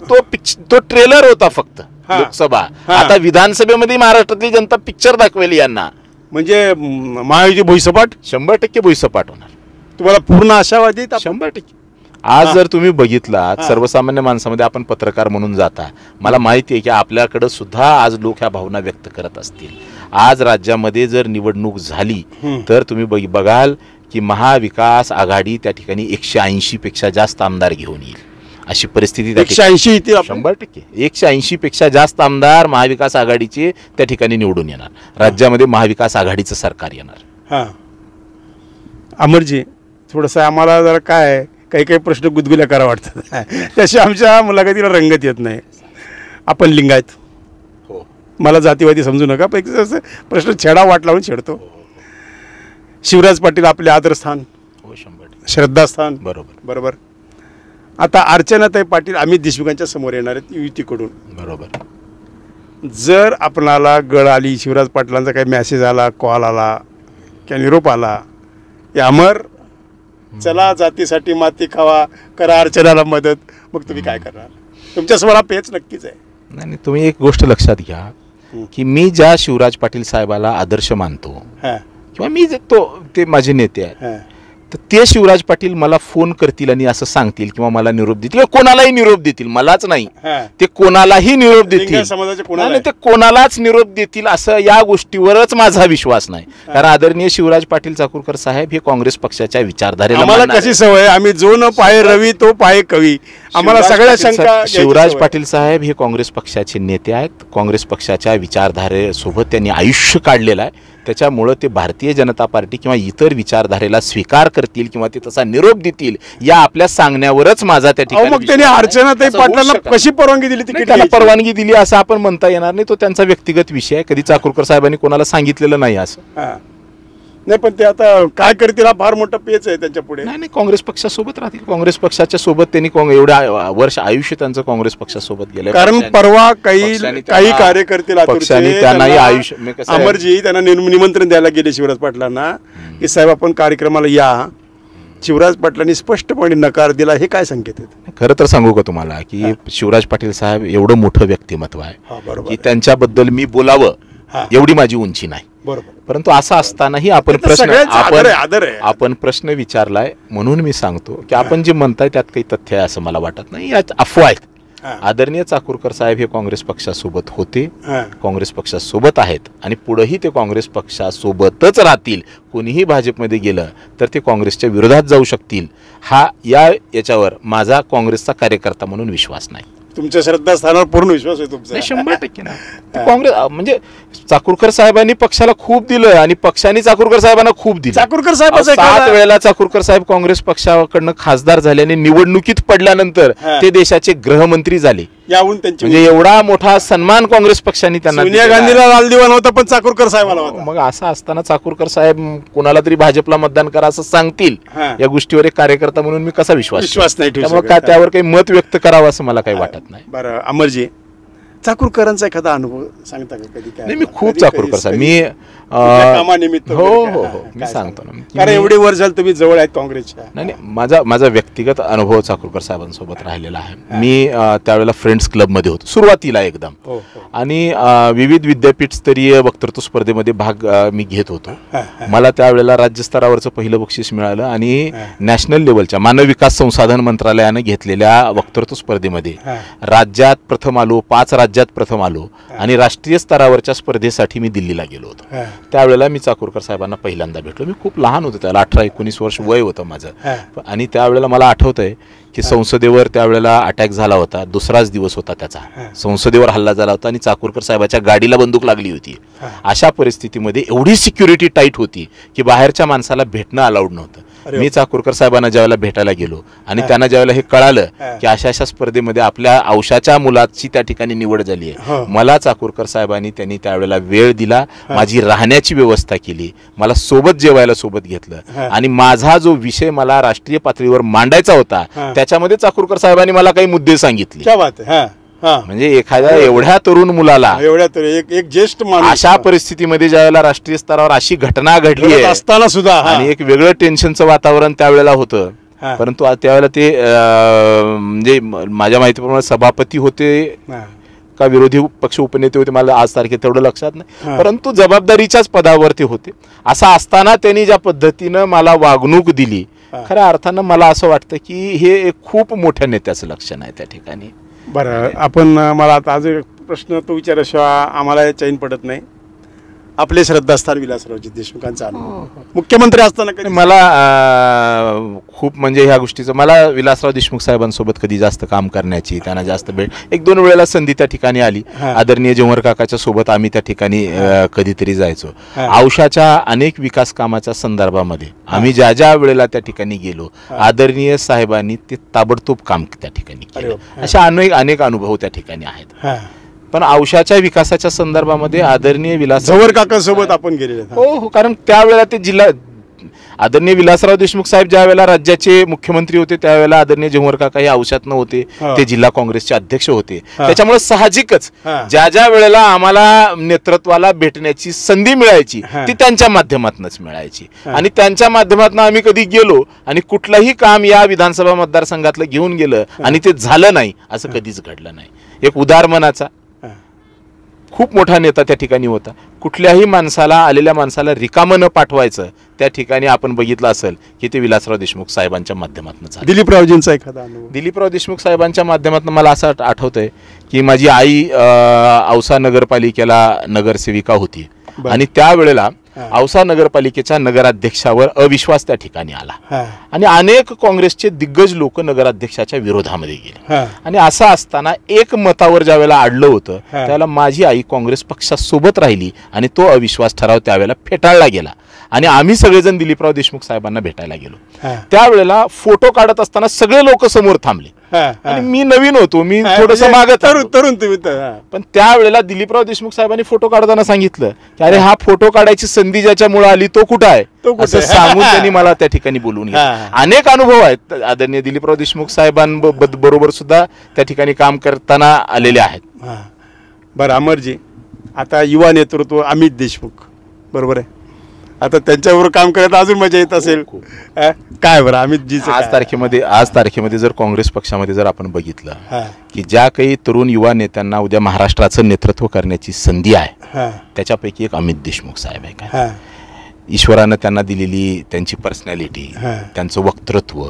तो ट्रेलर होता फक्त लोकसभा. आता विधानसभेमध्ये महाराष्ट्रातली जनता पिक्चर दाखवेल यांना. म्हणजे महायुती भुईसपाट 100% भुईसपाट होणार. तुम्हाला पूर्ण आशावादी 100%. आज जर तुम्ही बघितलात सर्वसामान्य माणसामध्ये आपण पत्रकार म्हणून जाता, मला माहिती आहे की आपल्याकडे सुद्धा आज लोक ह्या भावना व्यक्त करत असतील. आज राज्यामध्ये जर निवडणूक झाली तर तुम्ही बघाल की महाविकास आघाडी त्या ठिकाणी 180 पेक्षा जास्त आमदार घेऊन येईल अशी परिस्थिती. 180 येतील 100%. 180 पेक्षा जास्त आमदार महाविकास आघाडीचे त्या ठिकाणी निवडून येणार. राज्यामध्ये महाविकास आघाडीचं सरकार येणार. अमरजी, थोडंसं आम्हाला जरा काय काही काही प्रश्न गुदगुल्या करा वाटतात, त्याशी आमच्या मुलाखतीला रंगत येत नाही. आपण लिंगायत, मला जातीवादी समजू नका, पैकी प्रश्न छेडा वाट लावून छेडतो. शिवराज पाटील आपले आदरस्थान, श्रद्धास्थान, बरोबर. आता अर्चनाताई पाटील अमित देशमुखांच्या समोर येणार आहेत युतीकडून, बरोबर. जर आपणाला गळ आली, शिवराज पाटलांचा काही मेसेज आला, कॉल आला किंवा निरोप आला, अमर चला जातीसाठी माती खावा, करा अर्चनाला मदत, मग तुम्ही काय करणार? तुमच्या समोर पेच नक्कीच आहे. नाही, तुम्ही एक गोष्ट लक्षात घ्या की मी ज्या शिवराज पाटील साहेबाला आदर्श मानतो किंवा मी ते माझे नेते आहेत, तर ते शिवराज पाटील मला फोन करतील आणि असं सांगतील किंवा मला निरोप देतील, कोणालाही निरोप देतील, मलाच नाही, ते कोणालाही निरोप देतील, ते कोणालाच निरोप देतील असं या गोष्टीवरच माझा विश्वास नाही. कारण आदरणीय शिवराज पाटील चाकूरकर साहेब हे काँग्रेस पक्षाच्या विचारधारेला, आम्हाला कशी सवय, आम्ही जो न पाहे रवी तो पाहे कवी, आम्हाला सगळ्या शंका. शिवराज पाटील साहेब हे काँग्रेस पक्षाचे नेते आहेत. काँग्रेस पक्षाच्या विचारधारेसोबत त्यांनी आयुष्य काढलेलं आहे. त्याच्यामुळं ते भारतीय जनता पार्टी किंवा इतर विचारधारेला स्वीकार करतील किंवा ते तसा निरोप देतील या आपल्या सांगण्यावरच माझा त्या ठिकाणी. मग त्यांनी अर्चनाताई पाटलांना कशी परवानगी दिली? त्याला परवानगी दिली असं आपण म्हणता येणार नाही, तो त्यांचा व्यक्तिगत विषय आहे. कधी चाकूरकर साहेबांनी कोणाला सांगितलेलं नाही असं. नाही, पण ते आता काय करतील हा फार मोठा पेच आहे त्यांच्या पुढे. नाही, काँग्रेस पक्षासोबत राहतील. काँग्रेस पक्षाच्या सोबत त्यांनी एवढ्या वर्ष आयुष्य त्यांचं काँग्रेस पक्षासोबत गेलं. कारण परवा काही कार्यकर्ते त्यांनाही आयुष्य, अमरजी त्यांना निमंत्रण द्यायला गेले शिवराज पाटलांना की साहेब आपण कार्यक्रमाला या. शिवराज पाटलांनी स्पष्टपणे नकार दिला. हे काय संकेत आहेत? खरं तर सांगू का तुम्हाला की शिवराज पाटील साहेब एवढं मोठं व्यक्तिमत्व आहे की त्यांच्याबद्दल मी बोलावं एवढी माझी उंची नाही, परंतु असं असतानाही आपण प्रश्न विचारलाय म्हणून मी सांगतो की आपण जे म्हणताय त्यात काही तथ्य आहे असं मला वाटत नाही, यात अफवा आहेत. आदरणीय चाकूरकर साहेब हे काँग्रेस पक्षासोबत होते, काँग्रेस पक्षासोबत आहेत आणि पुढेही ते काँग्रेस पक्षासोबतच राहतील. कोणीही भाजपमध्ये गेलं तर ते काँग्रेसच्या विरोधात जाऊ शकतील, हा याच्यावर माझा काँग्रेसचा कार्यकर्ता म्हणून विश्वास नाही. तुमच्या श्रद्धास्थानावर पूर्ण विश्वास आहे तुमचा? 100% ना. काँग्रेस म्हणजे चाकूरकर साहेबांनी पक्षाला खूप दिलं आणि पक्षाने चाकूरकर साहेबांना खूप दिलं. चाकूरकर साहेब 7 वेळेला चाकूरकर साहेब काँग्रेस पक्षाकडनं खासदार झाले आणि निवडणुकीत पडल्यानंतर ते देशाचे गृहमंत्री झाले. याहून त्यांची म्हणजे एवढा मोठा सन्मान काँग्रेस पक्षाने त्यांना सोनिया दिलेला आहे. गांधीला लाल दिवाण होता पण चाकूरकर साहेबाला होता. मग असं असताना चाकूरकर साहेब कोणाला तरी भाजपला मतदान करा असं सांगतील हा. या गोष्टीवर एक कार्यकर्ता म्हणून मी कसा विश्वास नाही ठेवू त्यामुळे शकत. काय त्यावर काही मत व्यक्त करावं असं मला काही वाटत नाही. बरं अमरजी, चाकूरकरांचा एखादा अनुभव सांगता का कधी काय? नाही मी खूप कधी- चाकूरकर कधी- साहेब मी कुठल्या कामानिमित्त हो वगैरे हो काय? हो काय मी सांगतो ना की कारण मी- एवढे वर्ष झाले तुम्ही जवळ आहेत काँग्रेसच्या. नाही नाही माझा व्यक्तिगत अनुभव चाकूरकर साहेबांसोबत राहिलेला आहे. मी त्यावेळेला फ्रेंड्स क्लबमध्ये होतो सुरुवातीला एकदम, हो हो. आणि विविध विद्यापीठ स्तरीय वक्तृत्व स्पर्धेमध्ये भाग मी घेत होतो. हा, हा. मला त्यावेळेला राज्यस्तरावरचं पहिलं बक्षीस मिळालं आणि नॅशनल लेवलच्या मानव विकास संसाधन मंत्रालयानं घेतलेल्या वक्तृत्व स्पर्धेमध्ये हा. राज्यात प्रथम आलो, 5 राज्यात प्रथम आलो आणि राष्ट्रीय स्तरावरच्या स्पर्धेसाठी मी दिल्लीला गेलो होतो. हा. त्यावेळेला मी चाकूरकर साहेबांना पहिल्यांदा भेटलो. मी खूप लहान होतो, त्याला 18-19 वर्ष वय होतं माझं. हा. आणि त्यावेळेला मला आठवतंय की संसदेवर त्यावेळेला अटॅक झाला होता, दुसराच दिवस होता त्याचा. संसदेवर हल्ला झाला होता आणि चाकूरकर साहेबाच्या गाडीला बंदूक लागली होती. अशा परिस्थितीमध्ये एवढी सिक्युरिटी टाईट होती की बाहेरच्या माणसाला भेटणं अलाउड नव्हतं. मी चाकूरकर साहेबांना ज्यावेळेला भेटायला गेलो आणि त्यांना ज्यावेळेला हे कळालं की अशा स्पर्धेमध्ये आपल्या औषाच्या मुलाची त्या ठिकाणी निवड झाली आहे, मला चाकूरकर साहेबांनी त्यांनी त्यावेळेला वेळ दिला, माझी राहण्याची व्यवस्था केली, मला सोबत जेवायला सोबत घेतलं आणि माझा जो विषय मला राष्ट्रीय पातळीवर मांडायचा होता त्याच्यामध्ये चाकूरकर साहेबांनी मला काही मुद्दे सांगितले. क्या बात आहे. म्हणजे एखाद्या एवढ्या तरुण मुलाला एवढ्या तर एक ज्येष्ठ माणूस अशा परिस्थितीमध्ये ज्यावेळेला राष्ट्रीय स्तरावर अशी घटना घडली आहे असताना सुद्धा आणि एक वेगळं टेन्शनचं वातावरण त्यावेळेला होतं, परंतु त्यावेळेला ते म्हणजे माझ्या माहितीप्रमाणे सभापती होते का विरोधी पक्ष उपनेते होते मला आज तारखे तेवढं लक्षात नाही, परंतु जबाबदारीच्याच पदावरती होते. असं असताना त्यांनी ज्या पद्धतीनं मला वागणूक दिली, खऱ्या अर्थानं मला असं वाटतं की हे एक खूप मोठ्या नेत्याचं लक्षण आहे त्या ठिकाणी. बरं आपण मला आता आज एक प्रश्न तो विचारल्याशिवाय आम्हाला चैन पडत नाही. आपले श्रद्धास्थान विलासरावजी देशमुखांचा अनुभव मुख्यमंत्री असताना कधी मला खूप म्हणजे ह्या गोष्टीचं मला विलासराव देशमुख साहेबांसोबत कधी जास्त काम करण्याची, त्यांना जास्त भेट 1-2 वेळेला संधी त्या ठिकाणी आली. आदरणीय जेव्हर काकाच्या सोबत आम्ही त्या ठिकाणी कधीतरी जायचो. औषाच्या अनेक विकास कामाच्या संदर्भामध्ये आम्ही ज्या ज्या वेळेला त्या ठिकाणी गेलो, आदरणीय साहेबांनी ते ताबडतोब काम त्या ठिकाणी केलं. अशा अनेक अनुभव त्या ठिकाणी आहेत. पण औषाच्या विकासाच्या संदर्भामध्ये आदरणीय जव्हर काकांसोबत आपण गेलेले. हो, कारण त्यावेळेला ते जिल्हा आदरणीय विलासराव देशमुख साहेब ज्या वेळेला राज्याचे मुख्यमंत्री होते त्यावेळेला आदरणीय जेव्हर काका हे औषधात नव्हते, ते जिल्हा काँग्रेसचे अध्यक्ष होते. त्याच्यामुळे साहजिकच ज्या ज्या वेळेला आम्हाला नेतृत्वाला भेटण्याची संधी मिळायची ती त्यांच्या माध्यमातूनच मिळायची आणि त्यांच्या माध्यमातून आम्ही कधी गेलो आणि कुठलंही काम या विधानसभा मतदारसंघातलं घेऊन गेलं आणि ते झालं नाही असं कधीच घडलं नाही. एक उदार मनाचा खूप मोठा नेता त्या ठिकाणी होता. कुठल्याही माणसाला आलेल्या माणसाला रिकामं न पाठवायचं त्या ठिकाणी आपण बघितलं असेल की ते विलासराव देशमुख साहेबांच्या माध्यमातून झालं. दिलीपरावजींचा एखादा अनुभव? दिलीपराव देशमुख साहेबांच्या माध्यमातून मला असं आठवतंय की माझी आई औसा नगरपालिकेला नगरसेविका होती आणि त्यावेळेला औसा नगरपालिकेच्या नगराध्यक्षावर अविश्वास त्या ठिकाणी आला आणि अनेक काँग्रेसचे दिग्गज लोक नगराध्यक्षाच्या विरोधामध्ये गेले आणि असं असताना एक मतावर ज्या वेळेला अडलं होतं त्यावेळेला माझी आई काँग्रेस पक्षासोबत राहिली आणि तो अविश्वास ठराव त्यावेळेला फेटाळला गेला आणि आम्ही सगळेजण दिलीपराव देशमुख साहेबांना भेटायला गेलो. त्यावेळेला फोटो काढत असताना सगळे लोक समोर थांबले आणि मी नवीन होतो, मी थोडस मागत तरुण तुम्ही. पण त्यावेळेला दिलीपराव देशमुख साहेबांनी फोटो काढताना सांगितलं की अरे हा फोटो काढायची संधी ज्याच्यामुळे आली तो कुठं आहे असं सांगून त्यांनी मला त्या ठिकाणी बोलवून घेतलं. अनेक अनुभव आहेत आदरणीय दिलीपराव देशमुख साहेबांबरोबर सुद्धा त्या ठिकाणी काम करताना आलेले आहेत. बरं अमरजी, आता युवा नेतृत्व अमित देशमुख बरोबर आहे, आता त्यांच्याबरोबर काम करायला अजून मजा येत असेल काय? बरं अमितजी आज तारखेमध्ये जर काँग्रेस पक्षामध्ये जर आपण बघितलं की ज्या काही तरुण युवा नेत्यांना उद्या महाराष्ट्राचं नेतृत्व करण्याची संधी आहे त्याच्यापैकी एक अमित देशमुख साहेब आहे. काय ईश्वरानं त्यांना दिलेली त्यांची पर्सनॅलिटी, त्यांचं वक्तृत्व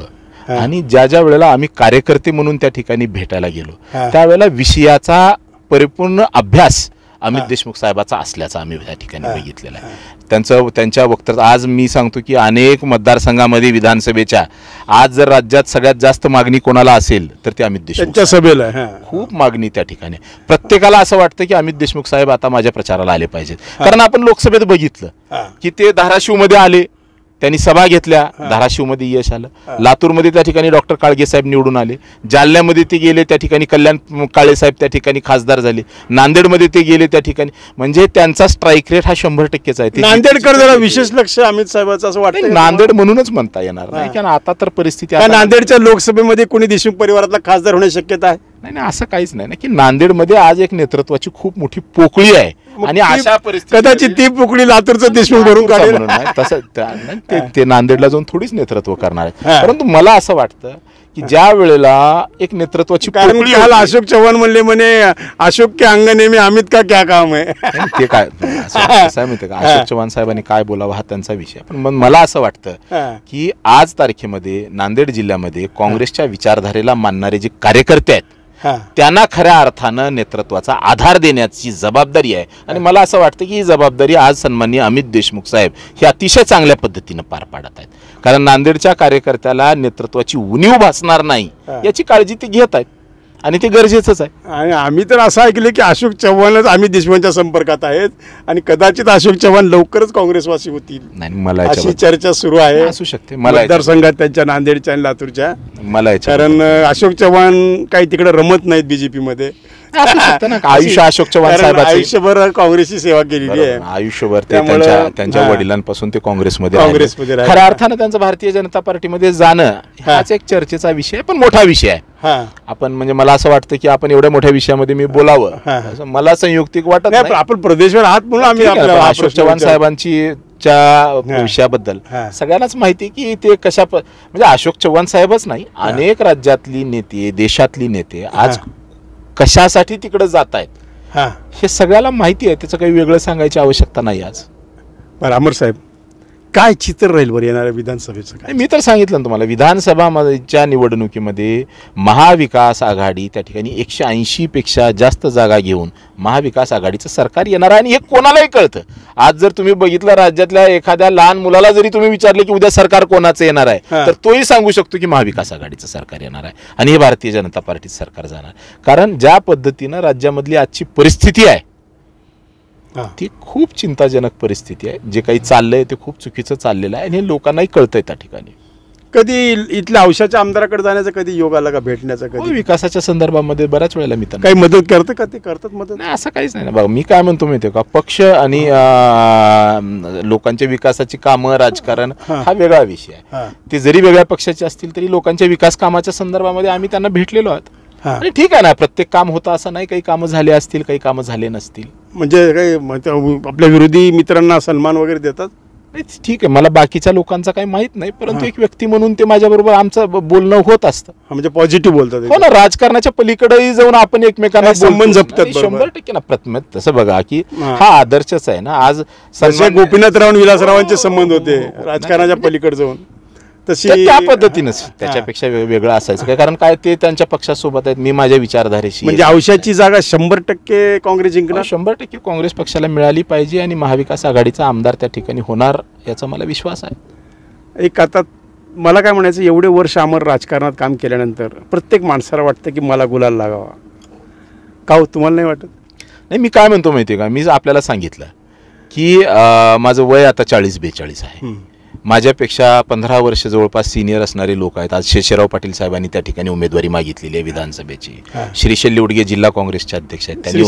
आणि ज्या ज्या वेळेला आम्ही कार्यकर्ते म्हणून त्या ठिकाणी भेटायला गेलो त्यावेळेला विषयाचा परिपूर्ण अभ्यास अमित देशमुख साहेबाचा असल्याचा आम्ही त्या ठिकाणी बघितलेला आहे. त्यांच्या वक्तव्यात आज मी सांगतो की अनेक मतदारसंघामध्ये विधानसभेच्या आज जर राज्यात सगळ्यात जास्त मागणी कोणाला असेल तर ते अमित देशमुख त्यांच्या सभेला खूप मागणी त्या ठिकाणी. प्रत्येकाला असं वाटतं की अमित देशमुख साहेब आता माझ्या प्रचाराला आले पाहिजेत, कारण आपण लोकसभेत बघितलं की ते धाराशिवमध्ये आले, त्यांनी सभा घेतल्या, धाराशिवमध्ये यश आलं, लातूरमध्ये त्या ठिकाणी डॉक्टर काळगे साहेब निवडून आले, जालन्यामध्ये ते गेले त्या ठिकाणी कल्याण काळे साहेब त्या ठिकाणी खासदार झाले, नांदेडमध्ये ते गेले त्या ठिकाणी, म्हणजे त्यांचा स्ट्राईक रेट हा 100%च आहे. नांदेडकर जरा विशेष लक्ष अमित साहेबांचं असं वाटतं. नांदेड म्हणूनच म्हणता येणार नाही, कारण आता तर परिस्थिती नांदेडच्या लोकसभेमध्ये कोणी देशमुख परिवारातला खासदार होण्याची शक्यता आहे. नाही, असं काहीच नाही ना, की नांदेडमध्ये आज एक नेतृत्वाची खूप मोठी पोकळी आहे आणि अशा परिस्थितीत कदाचित ती पोकळी लातूरचं देशमुख भरून काढेल म्हणून नाही, तसं ते नांदेडला जाऊन थोडीच नेतृत्व करणार आहे. परंतु मला असं वाटतं की ज्या वेळेला एक नेतृत्वाची पोकळी, अशोक चव्हाण म्हणले म्हणे अशोक के अंगणे में अमित का क्या काम आहे. ते काय असं माहिती का, अशोक चव्हाण साहेबांनी काय बोलावं हा त्यांचा विषय. पण मला असं वाटतं की आज तारखेमध्ये नांदेड जिल्ह्यामध्ये काँग्रेसच्या विचारधारेला मानणारे जे कार्यकर्ते आहेत त्यांना खऱ्या अर्थानं नेतृत्वाचा आधार देण्याची जबाबदारी आहे. आणि मला असं वाटतं की ही जबाबदारी आज सन्माननीय अमित देशमुख साहेब हे अतिशय चांगल्या पद्धतीनं पार पाडत आहेत. कारण नांदेडच्या कार्यकर्त्याला नेतृत्वाची उणीव भासणार नाही याची काळजी ते घेत आहेत आणि ते गरजेचंच आहे. आणि आम्ही तर असं ऐकलं की अशोक चव्हाणच अमित देशमुखांच्या संपर्कात आहेत आणि कदाचित अशोक चव्हाण लवकरच काँग्रेसवासी होतील. नाही, मला अशी चर्चा सुरू आहे. असू शकते मला मतदारसंघात त्यांच्या नांदेडच्या आणि लातूरच्या. मला कारण अशोक चव्हाण काही तिकडे रमत नाहीत बीजेपी मध्ये. आयुष्य अशोक चव्हाण साहेबांचं आयुष्यभर काँग्रेसची सेवा केलेली आहे. आयुष्यभर त्यांच्या वडिलांपासून ते काँग्रेसमध्ये खऱ्या अर्थानं त्यांचं भारतीय जनता पार्टीमध्ये जाणं हाच एक चर्चेचा विषय, पण मोठा विषय आहे. आपण म्हणजे मला असं वाटतं की आपण एवढ्या मोठ्या विषयामध्ये मी बोलावं असं मला संयुक्तिक वाटत नाही. आपण प्रदेशवर आहात म्हणून आम्ही अशोक चव्हाण साहेबांची विषयाबद्दल सगळ्यांनाच माहिती की ते कशा म्हणजे अशोक चव्हाण साहेबच नाही, अनेक राज्यातली नेते, देशातली नेते आज कशासाठी तिकडे जात आहेत हे सगळ्याला माहिती आहे. त्याचं काही वेगळं सांगायची आवश्यकता नाही. आज बरं अमर साहेब, काय चित्र राहील बरं येणाऱ्या विधानसभेचं? काय मी तर सांगितलं ना तुम्हाला, विधानसभाच्या निवडणुकीमध्ये महाविकास आघाडी त्या ठिकाणी 180 पेक्षा जास्त जागा घेऊन महाविकास आघाडीचं सरकार येणार आहे. आणि हे कोणालाही कळतं. आज जर तुम्ही बघितलं राज्यातल्या एखाद्या लहान मुलाला जरी तुम्ही विचारले की उद्या सरकार कोणाचं येणार आहे तर तोही सांगू शकतो की महाविकास आघाडीचं सरकार येणार आहे आणि हे भारतीय जनता पार्टीचं सरकार जाणार. कारण ज्या पद्धतीनं राज्यामधली आजची परिस्थिती आहे ती खूप चिंताजनक परिस्थिती आहे. जे काही चाललंय ते खूप चुकीचं चाललेलं आहे आणि हे लोकांनाही कळतंय. त्या ठिकाणी कधी इथल्या औषधाच्या आमदाराकडे जाण्याचा कधी योग आला का, भेटण्याचा? कधी विकासाच्या संदर्भामध्ये बऱ्याच वेळेला मी काही मदत करतं का? ते करतात मदत? नाही, असं काहीच नाही ना बघा. मी काय म्हणतो माहितीये का, पक्ष आणि लोकांच्या विकासाची कामं, राजकारण हा वेगळा विषय आहे. ते जरी वेगळ्या पक्षाचे असतील तरी लोकांच्या विकास कामाच्या संदर्भामध्ये आम्ही त्यांना भेटलेलो आहोत. आणि ठीक आहे ना, प्रत्येक काम होतं असं नाही. काही कामं झाले असतील, काही कामं झाले नसतील. म्हणजे काही आपल्या विरोधी मित्रांना सन्मान वगैरे देतात? ठीक आहे, मला बाकीच्या लोकांचं काही माहित नाही, परंतु एक व्यक्ती म्हणून ते माझ्याबरोबर आमचं बोलणं होत असतं. म्हणजे पॉझिटिव्ह बोलतात. हो ना, राजकारणाच्या पलीकडेही जाऊन आपण एकमेकांना संबंध जपतात. 100% ना. प्रथम तसं बघा की हा आदर्शच आहे ना. आज गोपीनाथराव आणि विलासरावांचे संबंध होते राजकारणाच्या पलीकडे जाऊन, तशी त्या पद्धतीनंच. त्याच्यापेक्षा वेगळं असायचं काय, कारण काय ते त्यांच्या पक्षासोबत आहेत, मी माझ्या विचारधारेशी. म्हणजे औषधाची जागा 100% काँग्रेस जिंकणार? 100% काँग्रेस पक्षाला मिळाली पाहिजे आणि महाविकास आघाडीचा आमदार त्या ठिकाणी होणार याचा मला विश्वास आहे. एक आता मला काय म्हणायचं, एवढे वर्ष अमर राजकारणात काम केल्यानंतर प्रत्येक माणसाला वाटतं की मला गुलाल लागावा. का हो, तुम्हाला नाही वाटत? नाही, मी काय म्हणतो माहिती आहे का, मी आपल्याला सांगितलं की माझं वय आता 40-42 आहे. माझ्यापेक्षा 15 वर्ष जवळपास सिनियर असणारे लोक आहेत. आज शेषराव पाटील साहेबांनी त्या ठिकाणी उमेदवारी मागितलेली आहे विधानसभेची. श्रीशैल लिवडगे जिल्हा काँग्रेसचे अध्यक्ष आहेत, त्यांनी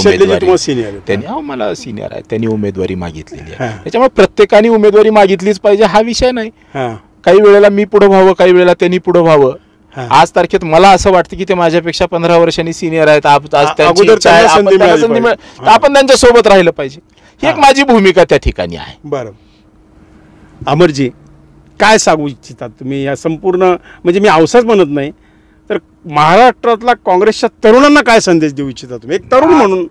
मला सिनियर आहेत, त्यांनी उमेदवारी मागितलेली आहे. त्याच्यामुळे प्रत्येकाने उमेदवारी मागितलीच पाहिजे हा विषय नाही. काही वेळेला मी पुढे व्हावं, काही वेळेला त्यांनी पुढे व्हावं. आज तारखेत मला असं वाटतं की ते माझ्यापेक्षा 15 वर्षांनी सिनियर आहेत. आज आपण त्यांच्या सोबत राहिलं पाहिजे, ही एक माझी भूमिका त्या ठिकाणी आहे. बरं अमरजी, काय सांगू इच्छितात तुम्ही या संपूर्ण, म्हणजे मी औसाच म्हणत नाही तर महाराष्ट्रातला काँग्रेसच्या तरुणांना काय संदेश देऊ इच्छिता तुम्ही एक तरुण म्हणून?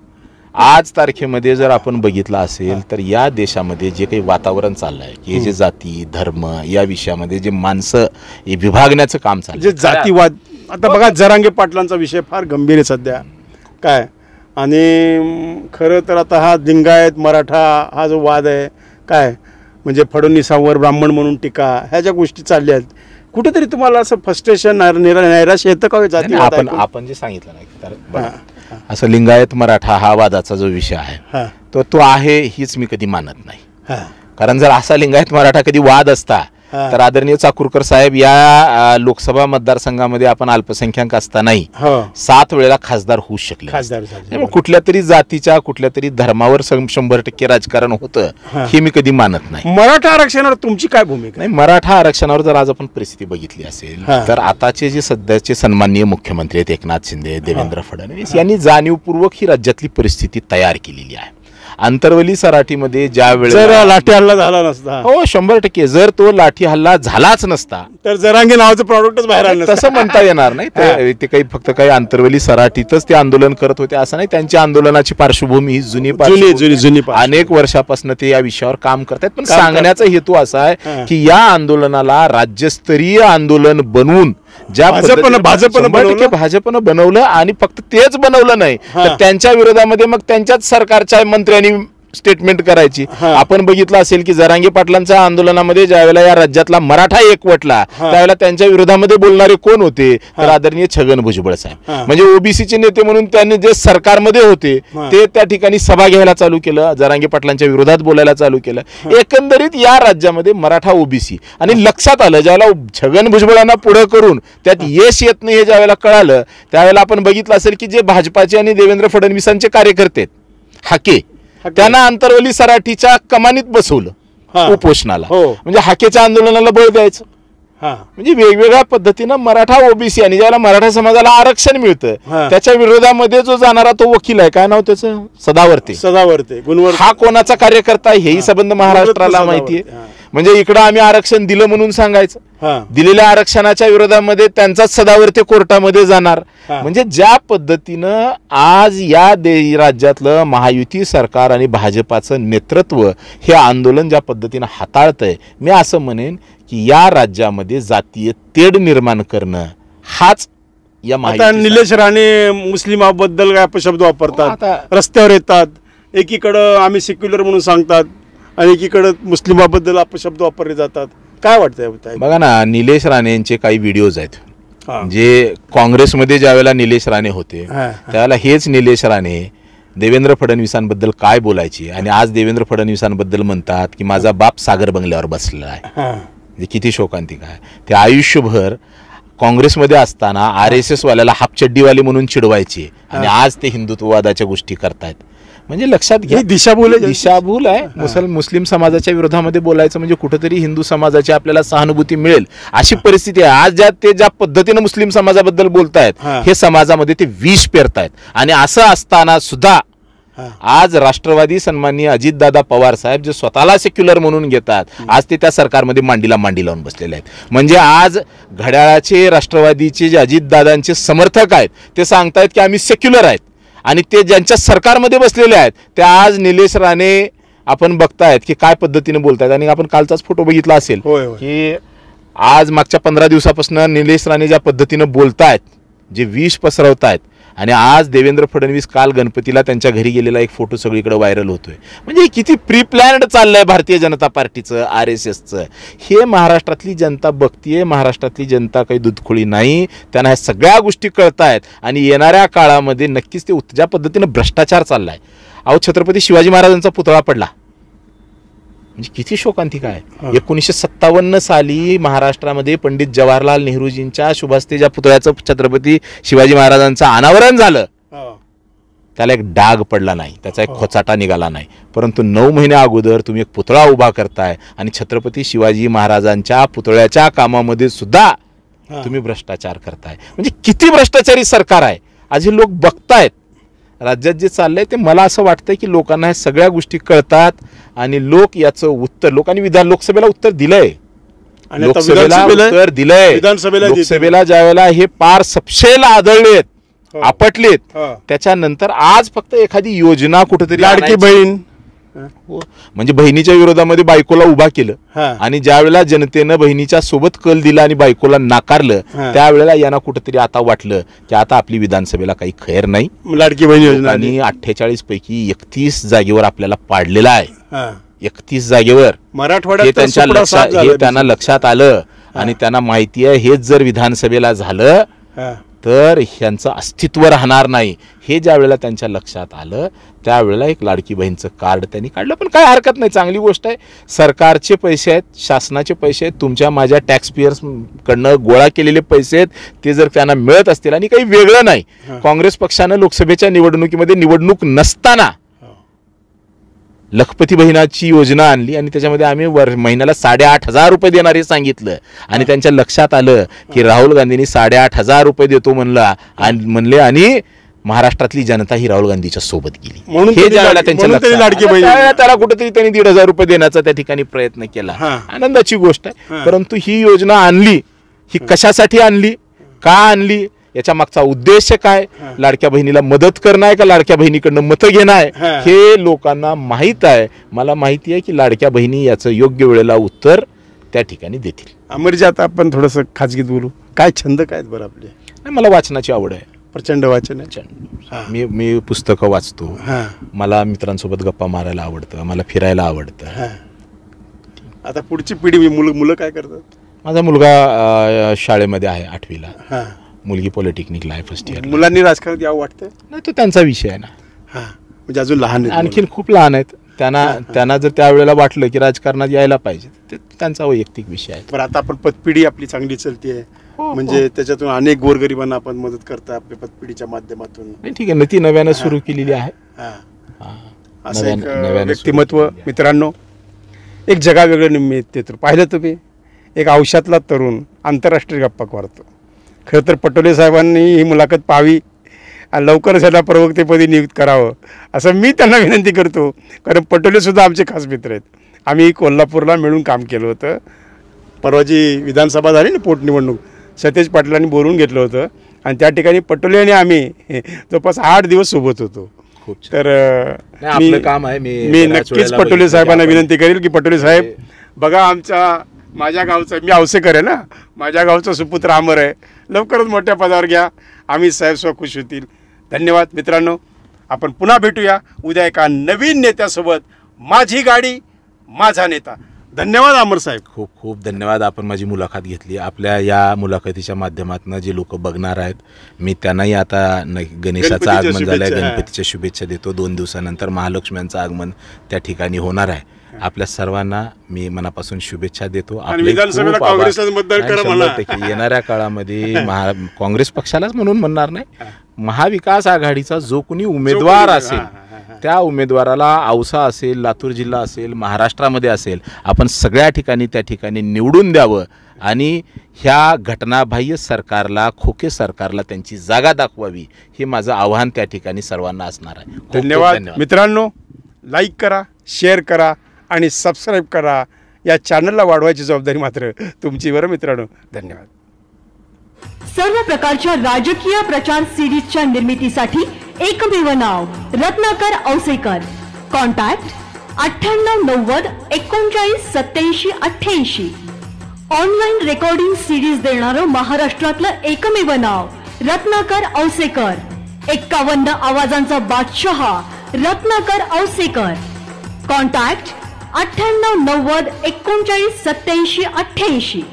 आज तारखेमध्ये जर आपण बघितलं असेल तर या देशामध्ये जे काही वातावरण चाललंय की जे जाती धर्म या विषयामध्ये जे माणसं विभागण्याचं काम चाललंय, जे जातीवाद, आता बघा जरांगे पाटलांचा विषय फार गंभीर आहे सध्या काय. आणि खरं तर आता हा लिंगायत मराठा हा जो वाद आहे काय, म्हणजे फडणवीसांवर ब्राह्मण म्हणून टीका, ह्या ज्या गोष्टी चालल्या आहेत, कुठेतरी तुम्हाला असं फ्रस्ट्रेशन नैराश्य येतं का? आपण जे सांगितलं नाही असं लिंगायत मराठा हा वादाचा जो विषय आहे तो आहे हीच मी कधी मानत नाही. कारण जर असा लिंगायत मराठा कधी वाद असता तर आदरणीय चाकूरकर साहेब या लोकसभा मतदारसंघामध्ये आपण अल्पसंख्याक असतानाही 7 वेळेला खासदार होऊ शकले. खासदार कुठल्या तरी जातीच्या कुठल्या तरी धर्मावर 100% राजकारण होतं हे मी कधी मानत नाही. मराठा आरक्षणावर तुमची काय भूमिका? नाही, मराठा आरक्षणावर जर आज आपण परिस्थिती बघितली असेल तर आताचे जे सध्याचे सन्माननीय मुख्यमंत्री आहेत एकनाथ शिंदे, देवेंद्र फडणवीस यांनी जाणीवपूर्वक ही राज्यातली परिस्थिती तयार केलेली आहे. अंतरवली सराठीमध्ये ज्या वेळेला लाठी हल्ला झाला नसता, हो 100%, जर तो लाठी हल्ला झालाच नसता तर जरांगे नावाचं प्रॉडक्टच बाहेर आलं नसतं. तसं म्हणता येणार नाही. ते काही फक्त काही अंतरवली सराठीतच ते आंदोलन करत होते असं नाही. त्यांच्या आंदोलनाची पार्श्वभूमी ही जुनी अनेक वर्षापासून ते या विषयावर काम करतात. पण सांगण्याचा हेतू असा आहे की या आंदोलनाला राज्यस्तरीय आंदोलन बनवून ज्या भाजपनं बनवलं आणि फक्त तेच बनवलं नाही तर त्यांच्या विरोधामध्ये मग त्यांच्याच सरकारच्या मंत्र्यांनी स्टेटमेंट करायची. आपण बघितलं असेल की जरांगे पाटलांच्या आंदोलनामध्ये ज्यावेळेला या राज्यातला मराठा एकवटला त्यावेळेला त्यांच्या विरोधामध्ये बोलणारे कोण होते तर आदरणीय छगन भुजबळ साहेब. म्हणजे ओबीसीचे नेते म्हणून त्यांनी जे सरकारमध्ये होते ते त्या ठिकाणी सभा घ्यायला चालू केलं, जरांगे पाटलांच्या विरोधात बोलायला चालू केलं. एकंदरीत या राज्यामध्ये मराठा ओबीसी आणि लक्षात आलं ज्यावेळेला छगन भुजबळांना पुढे करून त्यात यश येत नाही हे ज्यावेळेला कळालं त्यावेळेला आपण बघितलं असेल की जे भाजपाचे आणि देवेंद्र फडणवीसांचे कार्यकर्ते हाके त्यांना अंतरवली सराठीच्या कमानीत बसवलं उपोषणाला. म्हणजे हाकेच्या आंदोलनाला बळ द्यायचं. म्हणजे वेगवेगळ्या पद्धतीनं मराठा ओबीसी आणि ज्याला मराठा समाजाला आरक्षण मिळतं त्याच्या विरोधामध्ये जो जाणारा तो वकील आहे, काय नाव त्याचं, सदावर्ते हा कोणाचा कार्यकर्ता हेही संबंध महाराष्ट्राला माहिती आहे. म्हणजे इकडं आम्ही आरक्षण दिलं म्हणून सांगायचं, दिलेल्या आरक्षणाच्या विरोधामध्ये त्यांचाच सदावर्ते कोर्टामध्ये जाणार. म्हणजे ज्या पद्धतीनं आज या राज्यातलं महायुती सरकार आणि भाजपाचं नेतृत्व हे आंदोलन ज्या पद्धतीनं हाताळतंय, मी असं म्हणेन की या राज्यामध्ये जातीय तेढ निर्माण करणं हाच या निलेश राणे मुस्लिमाबद्दल काय अपशब्द वापरतात, रस्त्यावर येतात, एकीकडं आम्ही सेक्युलर म्हणून सांगतात आणि एकीकडे मुस्लिमाबद्दल अपशब्द वापरले जातात. काय वाटतंय? बघा ना, निलेश राणेंचे काही व्हिडिओज आहेत जे काँग्रेसमध्ये ज्यावेळेला निलेश राणे होते त्यावेळेला हेच निलेश राणे देवेंद्र फडणवीसांबद्दल काय बोलायचे आणि आज देवेंद्र फडणवीसांबद्दल म्हणतात की माझा बाप सागर बंगल्यावर बसलेला आहे. किती शोकांतिक आहे. ते आयुष्यभर काँग्रेसमध्ये असताना RSS वाल्याला हापचड्डीवाले म्हणून चिडवायचे आणि आज ते हिंदुत्ववादाच्या गोष्टी करतायत. म्हणजे लक्षात घ्या, दिशाभूल आहे. मुस्लिम समाजाच्या विरोधामध्ये बोलायचं म्हणजे कुठेतरी हिंदू समाजाची आपल्याला सहानुभूती मिळेल अशी परिस्थिती आहे. आज ज्या पद्धतीने मुस्लिम समाजाबद्दल बोलतायत हे समाजामध्ये ते विष पेरतायत. आणि असं असताना सुद्धा आज राष्ट्रवादी सन्माननीय अजितदादा पवार साहेब जे स्वतःला सेक्युलर म्हणून घेतात आज ते त्या सरकारमध्ये मांडी लावून बसलेले आहेत. म्हणजे आज घड्याळाचे राष्ट्रवादीचे जे अजितदादांचे समर्थक आहेत ते सांगतायत की आम्ही सेक्युलर आहेत आणि ते ज्यांच्या सरकारमध्ये बसलेले आहेत ते आज निलेश राणे आपण बघतायत की काय पद्धतीने बोलतायत. आणि आपण कालचाच फोटो बघितला असेल की आज मागच्या 15 दिवसापासून निलेश राणे ज्या पद्धतीनं बोलतायत, जे विष पसरवतायत, आणि आज देवेंद्र फडणवीस काल गणपतीला त्यांच्या घरी गेलेला एक फोटो सगळीकडे व्हायरल होतोय. म्हणजे किती प्री प्लॅन्ड चाललंय भारतीय जनता पार्टीचं, RSSचं. हे महाराष्ट्रातली जनता बघतीये. महाराष्ट्रातली जनता काही दुधखोळी नाही, त्यांना ह्या सगळ्या गोष्टी कळतायत. आणि येणाऱ्या काळामध्ये नक्कीच ते ज्या पद्धतीनं भ्रष्टाचार चाललाय. अहो, छत्रपती शिवाजी महाराजांचा पुतळा पडला, म्हणजे किती शोकांतिक आहे. 1957 साली महाराष्ट्रामध्ये पंडित जवाहरलाल नेहरूजींच्या शुभास्ते ज्या पुतळ्याचं छत्रपती शिवाजी महाराजांचं अनावरण झालं त्याला एक डाग पडला नाही, त्याचा एक खोचाटा निघाला नाही. परंतु 9 महिन्या अगोदर तुम्ही एक पुतळा उभा करताय आणि छत्रपती शिवाजी महाराजांच्या पुतळ्याच्या कामामध्ये सुद्धा तुम्ही भ्रष्टाचार करताय. म्हणजे किती भ्रष्टाचारी सरकार आहे. आज हे लोक बघतायत राज्यात जे चाललंय ते. मला असं वाटतंय की लोकांना ह्या सगळ्या गोष्टी कळतात आणि लोक याचं उत्तर, लोकांनी लोकसभेला उत्तर दिलंय, लोकसभेला उत्तर दिलंय. लोकसभेला ज्यावेळेला हे पार सपशेल आदळलेत, आपटलेत, त्याच्यानंतर आज फक्त एखादी योजना कुठेतरी लाडकी बहीण म्हणजे बहिणीच्या विरोधामध्ये बायकोला उभा केलं आणि ज्यावेळेला जनतेनं बहिणीच्या सोबत कल दिला आणि बायकोला नाकारलं त्यावेळेला यांना कुठेतरी आता वाटलं की आता आपली विधानसभेला काही खैर नाही. लाडकी बहीण योजना आणि 48 पैकी 31 जागेवर आपल्याला पाडलेला आहे. 31 जागेवर मराठवाड्यात त्यांना लक्षात आलं आणि त्यांना माहिती आहे हेच जर विधानसभेला झालं तर ह्यांचं अस्तित्व राहणार नाही. हे ज्या वेळेला त्यांच्या लक्षात आलं त्यावेळेला एक लाडकी बहीणचं कार्ड त्यांनी काढलं. पण काय हरकत नाही, चांगली गोष्ट आहे. सरकारचे पैसे आहेत, शासनाचे पैसे आहेत, तुमच्या माझ्या टॅक्स पेयर्सकडनं गोळा केलेले पैसे आहेत, ते जर त्यांना मिळत असतील आणि काही वेगळं नाही. काँग्रेस पक्षानं लोकसभेच्या निवडणुकीमध्ये निवडणूक नसताना लखपती बहिणाची योजना आणली आणि त्याच्यामध्ये आम्ही महिन्याला 8,500 रुपये देणार हे सांगितलं. आणि त्यांच्या लक्षात आलं की राहुल गांधींनी 8,500 रुपये देतो म्हणले आणि महाराष्ट्रातली जनता ही राहुल गांधीच्या सोबत गेली. म्हणून हे ज्यावेळेला त्यांच्या लक्षात त्याला कुठेतरी त्यांनी 1,500 रुपये देण्याचा त्या ठिकाणी प्रयत्न केला. आनंदाची गोष्ट आहे. परंतु ही योजना आणली, ही कशासाठी आणली, का आणली, याच्या मागचा उद्देश काय, लाडक्या बहिणीला मदत करणं आहे का लाडक्या बहिणीकडनं मतं घेणं आहे, हे लोकांना माहीत आहे. मला माहिती आहे की लाडक्या बहिणी याचं योग्य वेळेला उत्तर त्या ठिकाणी देतील. अमरजी, आता आपण थोडंसं खाजगीत बोलू. काय छंद काय बरं आपले? मला वाचनाची आवड आहे, प्रचंड वाचन आहे. मी पुस्तकं वाचतो. मला मित्रांसोबत गप्पा मारायला आवडतं, मला फिरायला आवडतं. आता पुढची पिढी मुलं काय करतात? माझा मुलगा शाळेमध्ये आहे 8वीला, मुलगी पॉलिटेक्निकला आहे फर्स्ट इयर. मुलांनी राजकारणात यावं वाटतं? नाही, तो त्यांचा विषय आहे ना. म्हणजे अजून लहान आहेत, आणखीन खूप लहान आहेत. त्यांना जर त्यावेळेला वाटलं की राजकारणात यायला पाहिजे, ते त्यांचा वैयक्तिक विषय आहे. बरं, आता आपण पतपिढी आपली चांगली चलते आहे, म्हणजे त्याच्यातून अनेक गोरगरिबांना आपण मदत करता आपल्या पतपिढीच्या माध्यमातून. ठीक आहे ना, ती नव्यानं सुरू केलेली आहे. असं एक व्यक्तिमत्व. मित्रांनो, एक जगावेगळं निमित्त पाहिलं तुम्ही, एक औषधातला तरुण आंतरराष्ट्रीय गप्पा करतो. खरं तर पटोले साहेबांनी ही मुलाखत पाहावी आणि लवकरच याला प्रवक्तेपदी नियुक्त करावं असं मी त्यांना विनंती करतो. कारण पटोलेसुद्धा आमचे खास मित्र आहेत. आम्ही कोल्हापूरला मिळून काम केलं होतं. परवा जी विधानसभा झाली ना, पोटनिवडणूक, सतेज पाटलांनी बोलवून घेतलं होतं आणि त्या ठिकाणी पटोले आणि आम्ही जवळपास 8 दिवस सोबत होतो. तर मी नक्कीच पटोले साहेबांना विनंती करेल की पटोले साहेब बघा, माझ्या गावचं, मी औसेकर आहे ना, माझ्या गावचा सुपुत्र अमर आहे, लवकरच मोठ्या पदावर घ्या, आम्ही साहेब खुश होतील. धन्यवाद मित्रांनो. आपण पुन्हा भेटूया उद्या एका नवीन नेत्यासोबत. माझी गाडी माझा नेता. धन्यवाद अमर साहेब. खूप खूप धन्यवाद. आपण माझी मुलाखत घेतली. आपल्या या मुलाखतीच्या माध्यमातून जे लोक बघणार आहेत, मी त्यांनाही आता गणेशाचं आगमन झालं आहे, गणपतीच्या शुभेच्छा देतो. 2 दिवसानंतर महालक्ष्म्यांचं आगमन त्या ठिकाणी होणार आहे. आपल्या सर्वांना मी मनापासून शुभेच्छा देतो. येणाऱ्या काळामध्ये काँग्रेस पक्षालाच म्हणून म्हणणार नाही, महाविकास आघाडीचा जो कोणी उमेदवार असेल त्या उमेदवाराला औसा असेल, लातूर जिल्हा असेल, महाराष्ट्रामध्ये असेल, आपण सगळ्या ठिकाणी त्या ठिकाणी निवडून द्यावं आणि ह्या घटनाबाह्य सरकारला, खोके सरकारला त्यांची जागा दाखवावी, हे माझं आव्हान त्या ठिकाणी सर्वांना असणार आहे. धन्यवाद मित्रांनो. लाईक करा, शेअर करा आणि सबस्क्राईब करा. या चॅनलला वाढवायची जबाबदारी मात्र तुमची. बरं मित्रांनो, धन्यवाद. सर्व प्रकारच्या राजकीय प्रचार सीडीजच्या निर्मितीसाठी एकमेव नाव Ratnakar Ausekar. Contact 9890 39 87 88. Online recording CDs देणारं महाराष्ट्रातलं एकमेव नाव रत्नाकर औसेकर. 51 आवाजांचा बादशाह रत्नाकर औसेकर. कॉन्टॅक्ट 9890 39 87 88.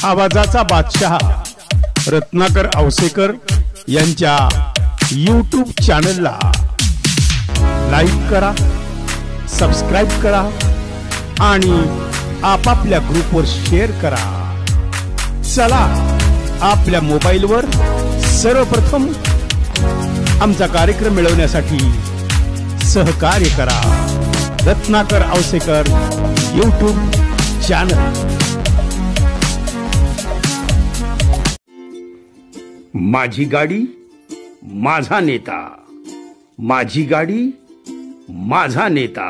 आवाजाचा बादशाह रत्नाकर औसेकर यांच्या यूट्यूब चॅनलला लाईक करा, सबस्क्राईब करा आणि आपापल्या ग्रुपवर शेअर करा. चला, आपल्या मोबाईलवर सर्वप्रथम आमचा कार्यक्रम मिळवण्यासाठी सहकार्य करा. Ratnakar Ausekar YouTube channel. माझी गाडी माझा नेता. माझी गाडी माझा नेता.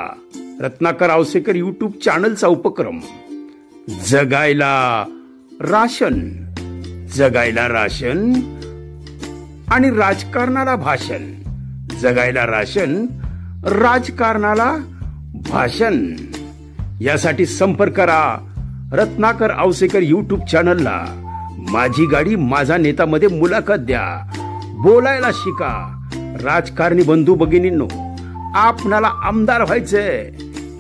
रत्नाकर औसेकर यूट्यूब चॅनलचा उपक्रम. जगायला राशन, जगायला राशन आणि राजकारणाला भाषण. जगायला राशन, राजकारणाला भाषण. यासाठी संपर्क करा रत्नाकर औसेकर यूट्यूब चॅनलला. माझी गाडी माझा नेता मध्ये मुलाखत द्या, बोलायला शिका. राजकारणी बंधू भगिनींनो, आपणाला आमदार व्हायचंय,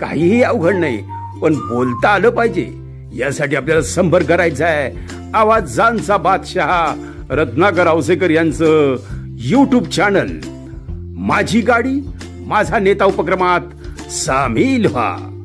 काहीही अवघड नाही, पण बोलता आलं पाहिजे. यासाठी आपल्याला संपर्क करायचा आहे आवाजांचा बादशाह रत्नाकर औसेकर यांचं यूट्यूब चॅनल माझी गाडी माझा नेता उपक्रमात सामील व्हा.